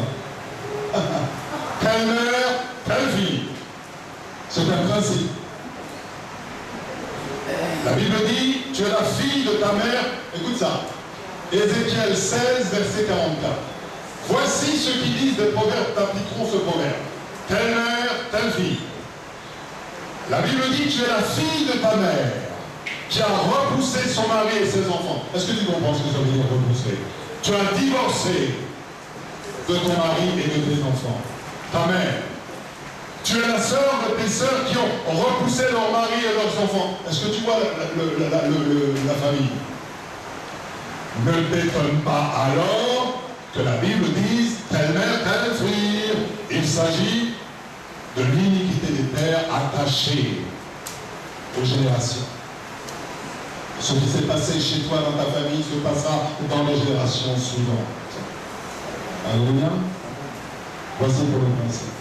A: Telle mère, telle fille. C'est un principe. La Bible dit, tu es la fille de ta mère. Écoute ça. Ézéchiel 16, verset 44. Voici ceux qui disent des proverbes, t'appliqueront ce proverbe. Telle mère, telle fille. La Bible dit, tu es la fille de ta mère, qui a repoussé son mari et ses enfants. Est-ce que tu comprends ce que ça veut dire repousser? Tu as divorcé de ton mari et de tes enfants. Ta mère. Tu es la sœur de tes sœurs qui ont repoussé leur mari et leurs enfants. Est-ce que tu vois la famille? Ne t'étonne pas alors que la Bible dise telle mère, tel fruit. Il s'agit de l'iniquité des pères attachés aux générations. Ce qui s'est passé chez toi dans ta famille se passera dans les générations suivantes. Alléluia. Voici pour le principe.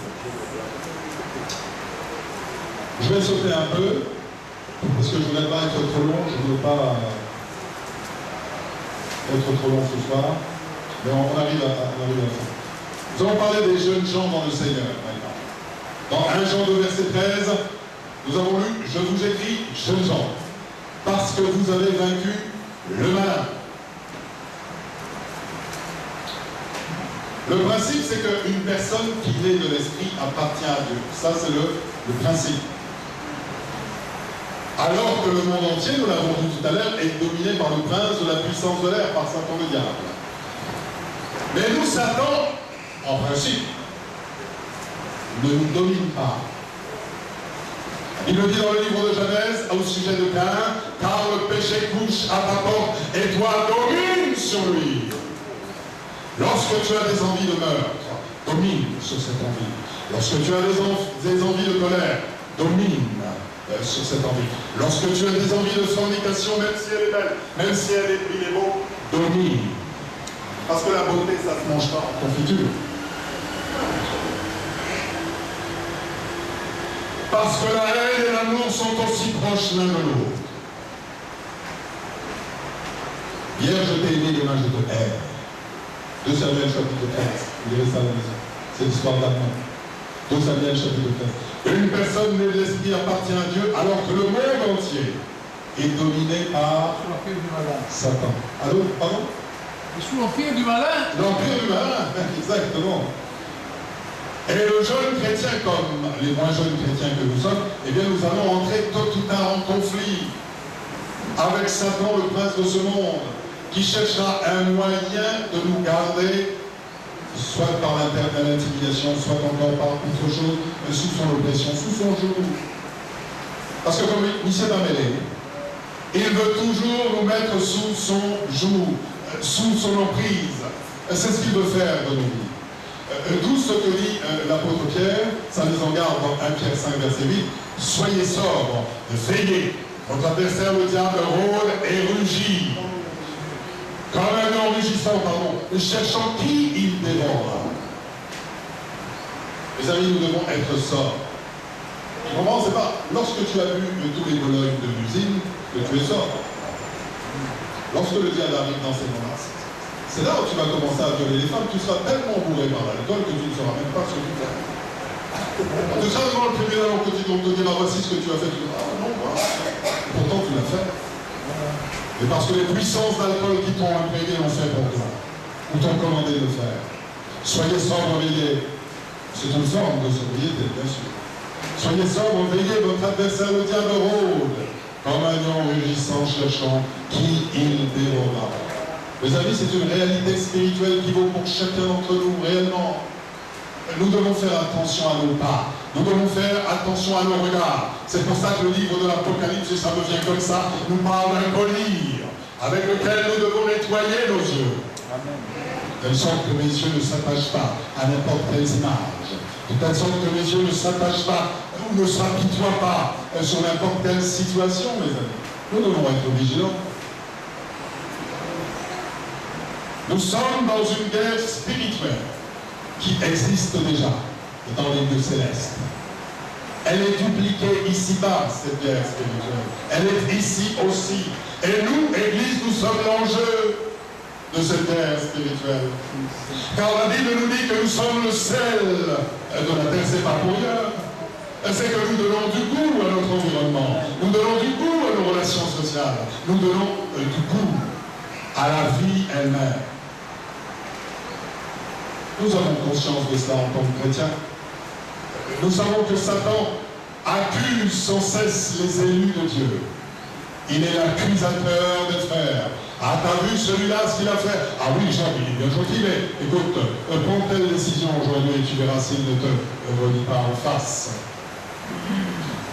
A: Je vais sauter un peu, parce que je ne voulais pas être trop long, je ne veux pas être trop long ce soir, mais on arrive à la fin. Nous allons parler des jeunes gens dans le Seigneur maintenant. Dans 1 Jean 2, verset 13, nous avons lu « Je vous écris, jeunes gens, parce que vous avez vaincu le malin. » Le principe, c'est qu'une personne qui naît de l'esprit appartient à Dieu. Ça, c'est le principe. Alors que le monde entier, nous l'avons vu tout à l'heure, est dominé par le prince de la puissance de l'air, par Satan le diable. Mais nous, Satan, en principe, ne nous domine pas. Il le dit dans le livre de Genèse au sujet de Caïn, car le péché couche à ta porte et toi domine sur lui. Lorsque tu as des envies de meurtre, domine sur cette envie. Lorsque tu as des envies de colère, domine sur cette envie. Lorsque tu as des envies de fornication, même si elle est belle, même si elle est il est beau, domine. Parce que la beauté, ça ne se mange pas en confiture. Parce que la haine et l'amour sont aussi proches l'un de l'autre. Hier, je t'ai aimé, demain, je te hais. 2 Samuel chapitre 13. Vous lirez ça à la maison. C'est l'histoire d'Amnon. 2 Samuel chapitre 13. Une personne née de l'esprit appartient à Dieu, alors que le monde entier est dominé par Satan. Allô, pardon?
B: Sous l'empire du malin.
A: L'empire du malin, exactement. Et le jeune chrétien, comme les moins jeunes chrétiens que nous sommes, eh bien nous allons entrer tôt ou tard en conflit avec Satan, le prince de ce monde, qui cherchera un moyen de nous garder, soit par l'intimidation, soit encore par autre chose, sous son oppression, sous son joug. Parce que comme il s'est mêlé, il veut toujours nous mettre sous son joug, sous son emprise. C'est ce qu'il veut faire de nos vies. D'où ce que dit l'apôtre Pierre, ça nous en garde dans 1 Pierre 5, verset 8, soyez sobres, veillez, votre adversaire le diable rôde et rugit, comme un lion rugissant, cherchant qui il dévore. Mes amis, nous devons être sobres. Tu comprends, c'est pas lorsque tu as vu tous les bolognes de l'usine que tu es sobre. Lorsque le diable arrive dans ces moments, c'est là où tu vas commencer à violer les femmes. Tu seras tellement bourré par l'alcool que tu ne sauras même pas ce que tu fais. Tu seras devant le tribunal en petit, on te dira voici ce que tu as fait. Tu dis ah non, voilà. Pourtant tu l'as fait. Et parce que les puissances d'alcool qui t'ont imprégné l'ont fait pour toi, ou t'ont commandé de le faire. Soyez sobre, veillez. C'est une forme de sobriété, bien sûr. Soyez sobre, veillez, votre adversaire le diable rôde, comme un lion rugissant, cherchant qui il dévorera. Mes amis, c'est une réalité spirituelle qui vaut pour chacun d'entre nous, réellement. Nous devons faire attention à nos pas. Nous devons faire attention à nos regards. C'est pour ça que le livre de l'Apocalypse, et ça me vient comme ça, nous parle d'un collier avec lequel nous devons nettoyer nos yeux. Amen. De telle sorte que mes yeux ne s'attachent pas à n'importe quelle image. De telle sorte que mes yeux ne s'attachent pas ou ne s'apitoient pas sur n'importe quelle situation, mes amis. Nous devons être vigilants. Nous sommes dans une guerre spirituelle qui existe déjà dans les lieux célestes. Elle est dupliquée ici-bas, cette guerre spirituelle. Elle est ici aussi. Et nous, Église, nous sommes l'enjeu de cette guerre spirituelle. Car la Bible nous dit que nous sommes le sel de la terre, c'est pas pour rien. C'est que nous donnons du goût à notre environnement. Nous donnons du goût à nos relations sociales. Nous donnons du goût à la vie elle-même. Nous avons conscience de cela en tant que chrétiens. Nous savons que Satan accuse sans cesse les élus de Dieu. Il est l'accusateur des frères. Ah, t'as vu celui-là, ce qu'il a fait? Ah oui, Jean, il est bien gentil, mais écoute, prends telle décision aujourd'hui et tu verras s'il ne te redit pas en face.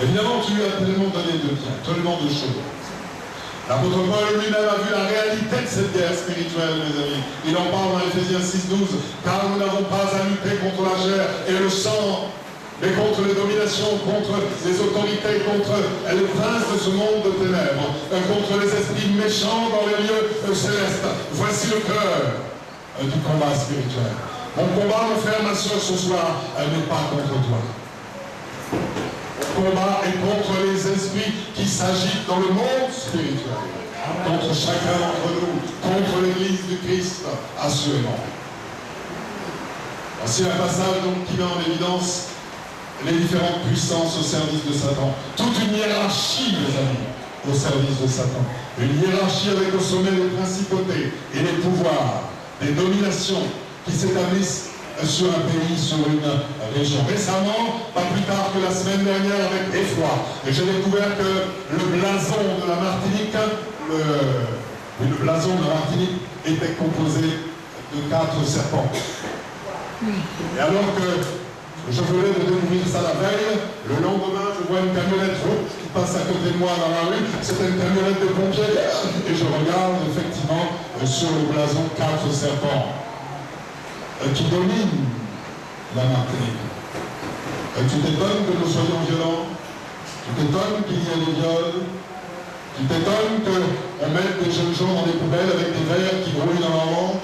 A: Évidemment, tu lui as tellement donné de bien, tellement de choses. L'apôtre Paul lui-même a vu la réalité de cette guerre spirituelle, mes amis. Il en parle dans Éphésiens 6:12. Car nous n'avons pas à lutter contre la chair et le sang, mais contre les dominations, contre les autorités, contre les princes de ce monde de ténèbres, contre les esprits méchants dans les lieux célestes. Voici le cœur du combat spirituel. Mon combat, mon frère, ma soeur, ce soir, n'est pas contre toi. Mon combat est contre les esprits qui s'agitent dans le monde spirituel, contre chacun d'entre nous, contre l'Église du Christ, assurément. Voici un passage donc qui met en évidence les différentes puissances au service de Satan. Toute une hiérarchie, mes amis, au service de Satan. Une hiérarchie avec au sommet les principautés et les pouvoirs, les dominations qui s'établissent sur un pays, sur une région. Récemment, pas plus tard que la semaine dernière, avec effroi, j'ai découvert que le blason de la Martinique, était composé de 4 serpents. Et alors que je venais de découvrir ça la veille, le lendemain, je vois une camionnette rouge qui passe à côté de moi dans la rue. C'était une camionnette de pompiers. Et je regarde effectivement sur le blason 4 serpents qui dominent la Martinique. Tu t'étonnes que nous soyons violents? Tu t'étonnes qu'il y ait des viols? Tu t'étonnes qu'on mette des jeunes gens dans des poubelles avec des verres qui brouillent dans leur lampe?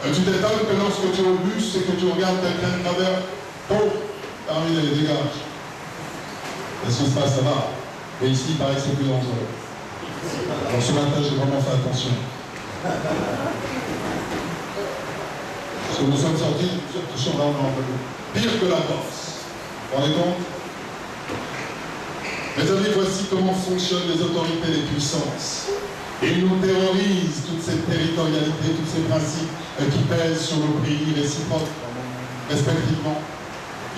A: Tu t'étonnes que lorsque tu es au bus et que tu regardes quelqu'un de travers, parmi les dégâts. Qu'est-ce qui se passe là-bas? Et ici, il paraît que c'est plus dangereux. Alors ce matin, j'ai vraiment fait attention. Parce que nous sommes sortis, attention, là on est en pire que la Corse. Vous vous rendez compte? Mes amis, voici comment fonctionnent les autorités, les puissances. Ils nous terrorisent, toute cette territorialité, tous ces principes qui pèsent sur nos pays réciproques, respectivement.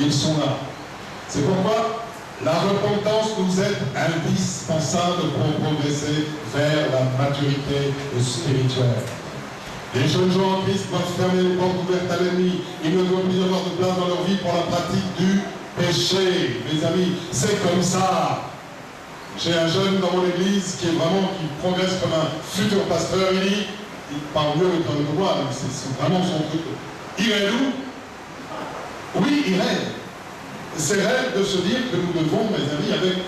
A: Ils sont là. C'est pourquoi la repentance nous est indispensable pour progresser vers la maturité spirituelle. Les jeunes gens en Christ doivent fermer les portes ouvertes à l'ennemi. Il ne doit plus y avoir de place dans leur vie pour la pratique du péché. Mes amis, c'est comme ça. J'ai un jeune dans mon église qui progresse comme un futur pasteur. Il parle mieux que moi, c'est vraiment son truc. Il est où? Oui, il rêve. C'est rêve de se dire que nous devons, mes amis,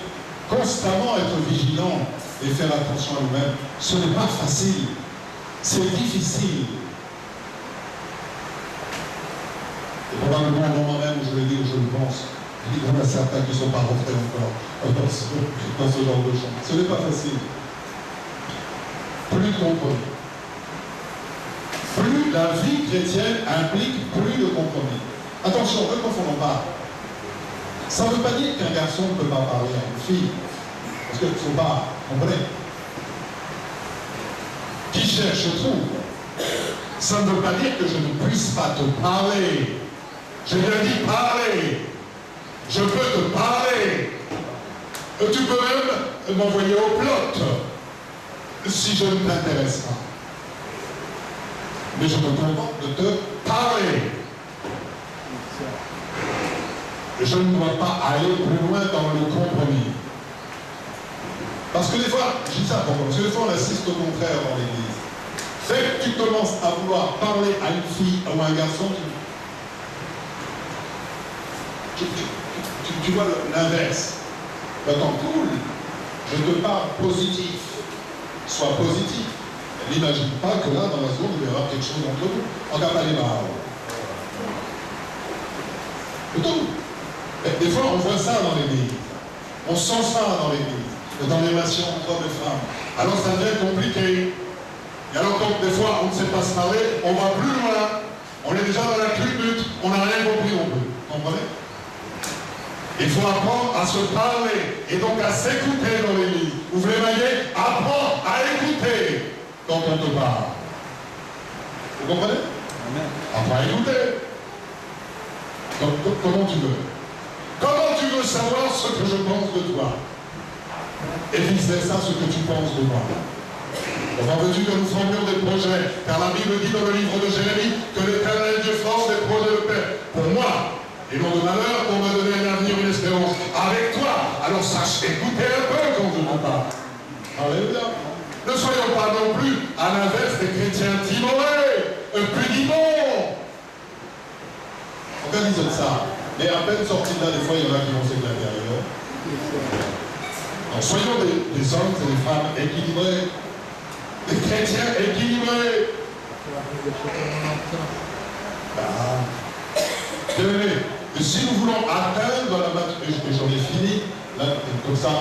A: constamment être vigilants et faire attention à nous-mêmes. Ce n'est pas facile. C'est difficile. Et probablement, moi-même, je l'ai dit, je le pense. Il y en a certains qui ne sont pas rentrés encore dans ce genre de choses. Ce n'est pas facile. Plus de compromis. Plus la vie chrétienne implique plus de compromis. Attention, ne confondons pas. Ça ne veut pas dire qu'un garçon ne peut pas parler à une fille. Parce qu'il ne faut pas, comprenez. Qui cherche trouve. Ça ne veut pas dire que je ne puisse pas te parler. J'ai bien dit parler. Je peux te parler. Tu peux même m'envoyer au plot si je ne t'intéresse pas. Mais je me contente de te parler. Je ne dois pas aller plus loin dans le compromis. Parce que des fois, je dis ça pourquoi? Parce que des fois on assiste au contraire dans l'église. Dès que tu commences à vouloir parler à une fille ou à un garçon, tu vois l'inverse. Attends, cool, je te parle positif. Sois positif. N'imagine pas que là, dans la seconde, il y aura quelque chose entre nous. On n'a pas les barres. C'est tout. Et des fois, on voit ça dans l'église. On sent ça dans l'église. Dans les relations entre hommes et femmes. Alors ça devient compliqué. Et alors donc des fois on ne sait pas se parler, on va plus loin, on est déjà dans la culbute, on n'a rien compris non plus. Vous comprenez? Il faut apprendre à se parler et donc à s'écouter dans l'église. Vous voulez m'aider? Apprends à écouter quand on te parle. Vous comprenez? Apprends à écouter. Comment tu veux? Comment tu veux savoir ce que je pense de toi? Et vice-versa ce que tu penses de moi. Comment veux-tu que nous formions des projets? Car la Bible dit dans le livre de Jérémie que l'Éternel Dieu forme des projets de paix pour moi, et non de malheur, pour me donner un avenir, une espérance avec toi. Alors sache écouter un peu quand je te parle. Alléluia. pas non plus à l'inverse des chrétiens timorés, pudibonds. Organisez ça. Mais à peine sortis de là, des fois, il y en a qui vont s'éclater ailleurs. Donc soyons des hommes et des femmes équilibrés. Des chrétiens équilibrés. Et si nous voulons atteindre la maturité, et j'en ai fini, là, comme ça,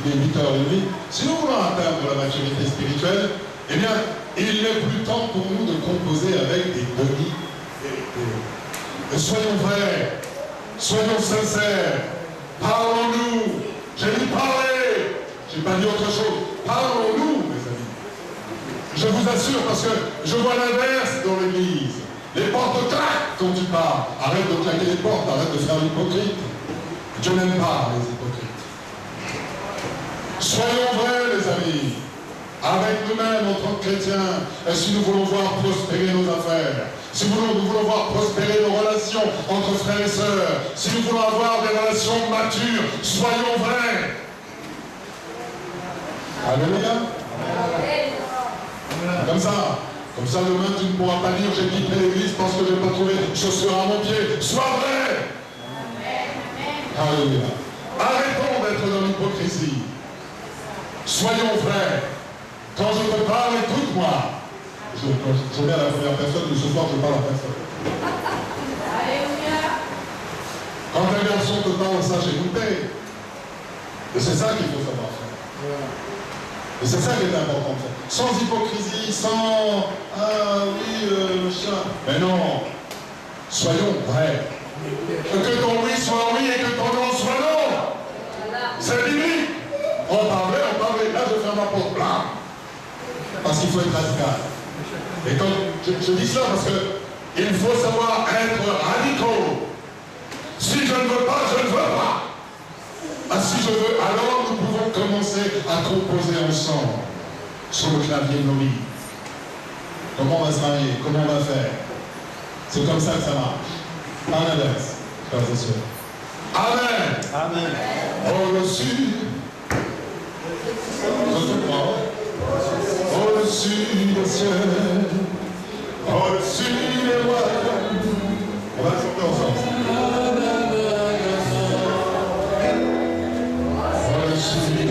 A: il est 8h30, si nous voulons atteindre la maturité spirituelle, eh bien, il n'est plus temps pour nous de composer avec des demi-vérités. Soyons vrais, soyons sincères, parlons-nous. J'ai dit parler, je n'ai pas dit autre chose. Parlons-nous, mes amis. Je vous assure, parce que je vois l'inverse dans l'église. Les portes claquent quand tu parles. Arrête de claquer les portes, arrête de faire l'hypocrite. Dieu n'aime pas les hypocrites. Soyons vrais, les amis. Avec nous-mêmes, en tant que chrétiens, et si nous voulons voir prospérer nos affaires, si nous voulons voir prospérer nos relations entre frères et sœurs, si nous voulons avoir des relations matures, soyons vrais. Alléluia. Comme ça, demain, tu ne pourras pas dire j'ai quitté l'église parce que je n'ai pas trouvé chaussures à mon pied. Sois vrai. Alléluia. Arrêtons d'être dans l'hypocrisie. Soyons vrais. Quand je te parle, écoute-moi. Je mets à la première personne, mais ce soir, je parle à personne. Quand un garçon te parle, sache écouter. Et c'est ça qu'il faut savoir faire. Et c'est ça qui est important. Sans hypocrisie, sans « Ah oui, chat ». Mais non. Soyons vrais. Que ton oui soit oui et que ton non soit non. C'est biblique. On parlait. Là, je ferme ma porte. Là. Parce qu'il faut être radical. Et quand je dis cela parce que il faut savoir être radicaux. Si je ne veux pas, je ne veux pas. Ah, si je veux, alors nous pouvons commencer à composer ensemble sur le clavier de nos vies. Comment on va se marier? Comment on va faire? C'est comme ça que ça marche. Pas l'inverse, frères et sœurs. Amen. Amen. Au-dessus. Au-dessus des cieux, au-dessus des royaumes. On va chanter ensemble. Au-dessus des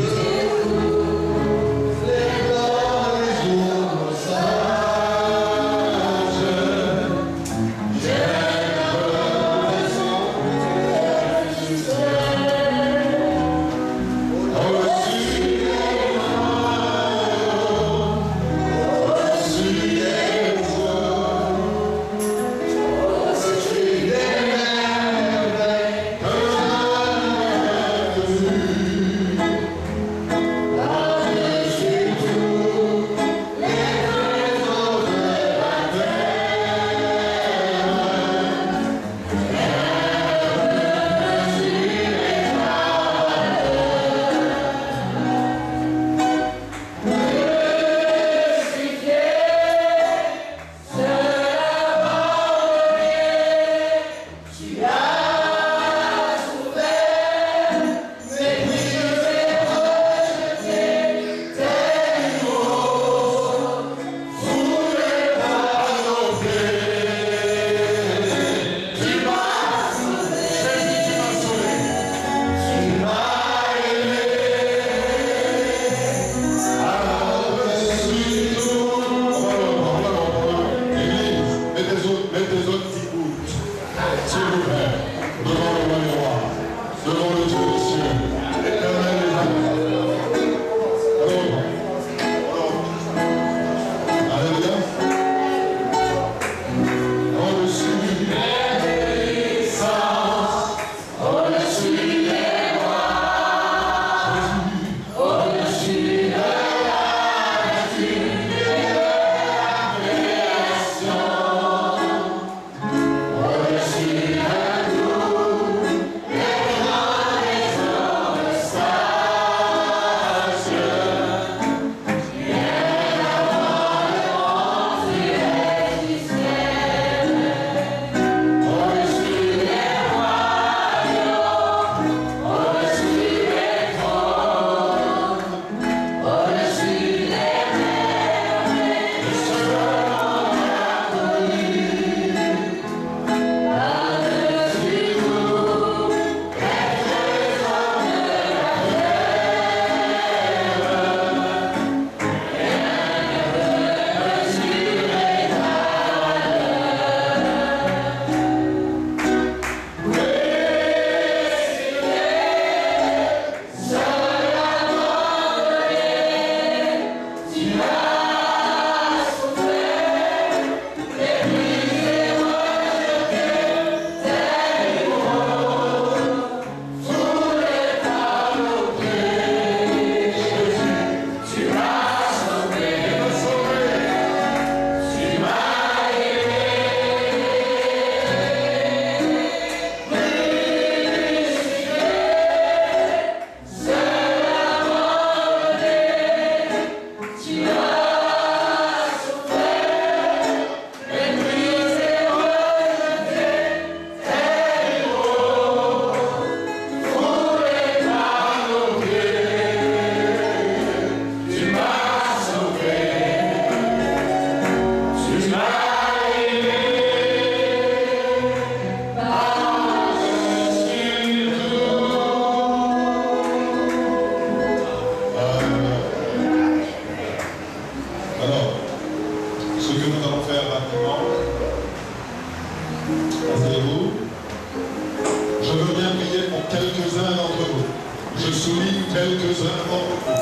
A: quelques-uns d'entre vous.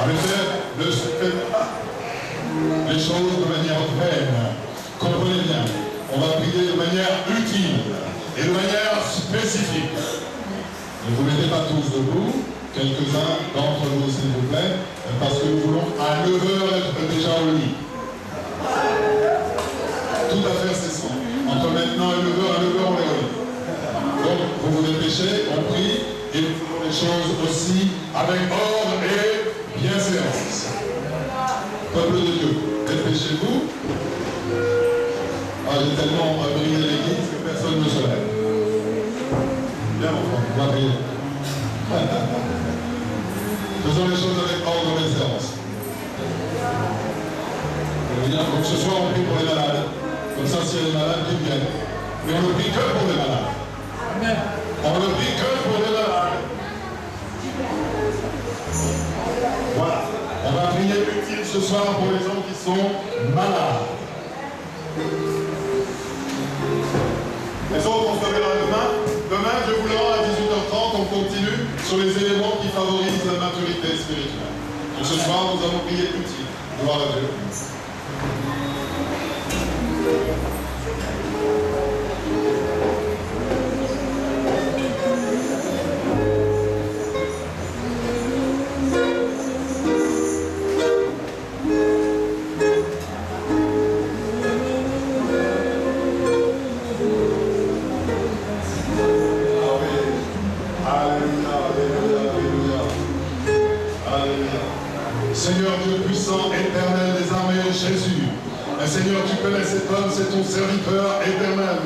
A: En effet, ne faites pas les choses de manière vaine. Comprenez bien, on va prier de manière utile et de manière spécifique. Ne vous mettez pas tous debout, quelques-uns d'entre vous s'il vous plaît, parce que nous voulons à 9h être déjà au lit. Tout à fait cessant. Entre maintenant et 9h, à 9h on est au lit. Donc vous vous dépêchez, on prie, et nous faisons les choses aussi avec ordre et bienséance. Peuple de Dieu, dépêchez-vous. Ah, j'ai tellement brillé l'église que personne ne se lève. Bien mon frère, on va prier. Faisons les choses avec ordre et bienséance. Donc ce soir on prie pour les malades. Comme ça, s'il y a des malades, qu'ils viennent. Mais on ne prie que pour les malades.
B: Amen.
A: On ne prie que pour les malades. Voilà. On va prier utile ce soir pour les gens qui sont malades. Les autres, on se verra demain. Demain, je vous le rends à 18h30. On continue sur les éléments qui favorisent la maturité spirituelle. Donc ce soir, nous allons prier utile. Gloire à Dieu. Seigneur Dieu puissant, éternel des armées, Jésus. Seigneur, tu connais cet homme, c'est ton serviteur éternel.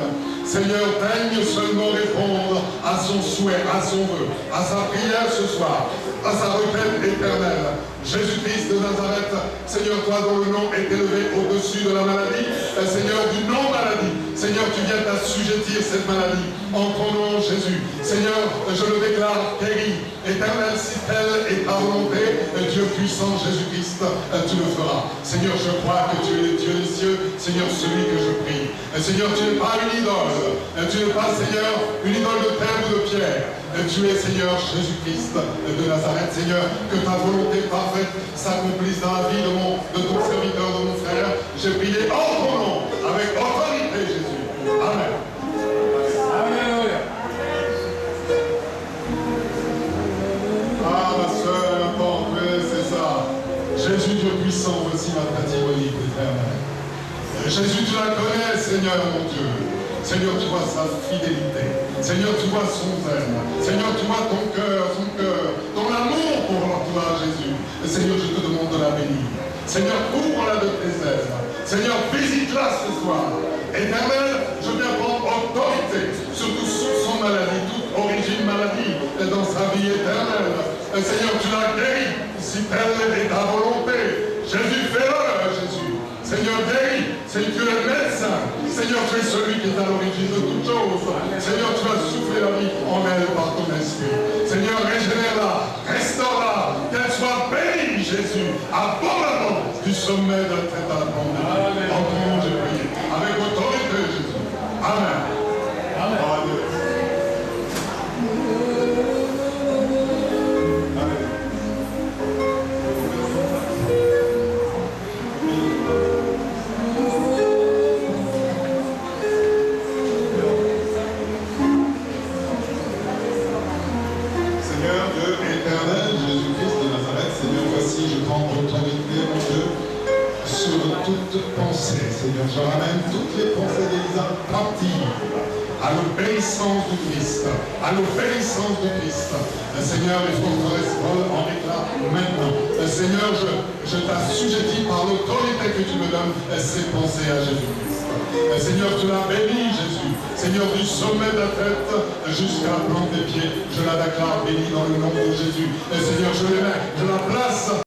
A: Seigneur, daigne seulement répondre à son souhait, à son vœu, à sa prière ce soir, à sa requête éternelle. Jésus-Christ de Nazareth, Seigneur, toi dont le nom est élevé au-dessus de la maladie, Seigneur, du non-maladie. Seigneur, tu viens t'assujettir cette maladie en ton nom, Jésus. Seigneur, je le déclare guéri. Éternel, si telle est ta volonté, Dieu puissant, Jésus-Christ, tu le feras. Seigneur, je crois que tu es le Dieu des cieux, Seigneur, celui que je prie. Seigneur, tu n'es pas une idole. Tu n'es pas, Seigneur, une idole de terre ou de pierre. Tu es, Seigneur, Jésus-Christ de Nazareth. Seigneur, que ta volonté parfaite s'accomplisse dans la vie de ton serviteur, de mon frère. J'ai prié en ton nom, avec autorité, Jésus. Amen.
B: Alléluia.
A: Ah, ma soeur, mon frère, c'est ça. Jésus, Dieu puissant, voici ma pratique éternelle. Jésus, tu la connais, Seigneur, mon Dieu. Seigneur, tu vois sa fidélité. Seigneur, tu vois son zèle. Seigneur, tu vois ton cœur, ton amour pour toi, Jésus. Seigneur, je te demande de la bénir. Seigneur, ouvre-la de tes ailes. Seigneur, visite-la ce soir. Éternel, je viens prendre autorité sur toute son maladie, toute origine maladie dans sa vie éternelle. Seigneur, tu l'as guéri, si telle est ta volonté. Jésus, fais-le, Jésus. Seigneur, guéris. Seigneur, tu es le médecin. Seigneur, tu es celui qui est à l'origine de toutes choses. Seigneur, tu vas souffler la vie en elle par ton esprit. Seigneur, régénère-la, restaure-la, qu'elle soit bénie, Jésus, abondamment du sommet de la tête à la bande. En ton nom, j'ai prié. Avec autorité, Jésus. Amen.
B: Amen.
A: Amen. Seigneur, je ramène toutes les pensées d'Élisa captives à l'obéissance du Christ, à l'obéissance du Christ. Seigneur, les forteresses volent en éclats maintenant. Seigneur, je t'assujettis par l'autorité que tu me donnes ces pensées à Jésus-Christ. Seigneur, tu l'as béni, Jésus. Seigneur, du sommet de la tête jusqu'à la plante des pieds, je la déclare bénie dans le nom de Jésus. Seigneur, je les mets, je la place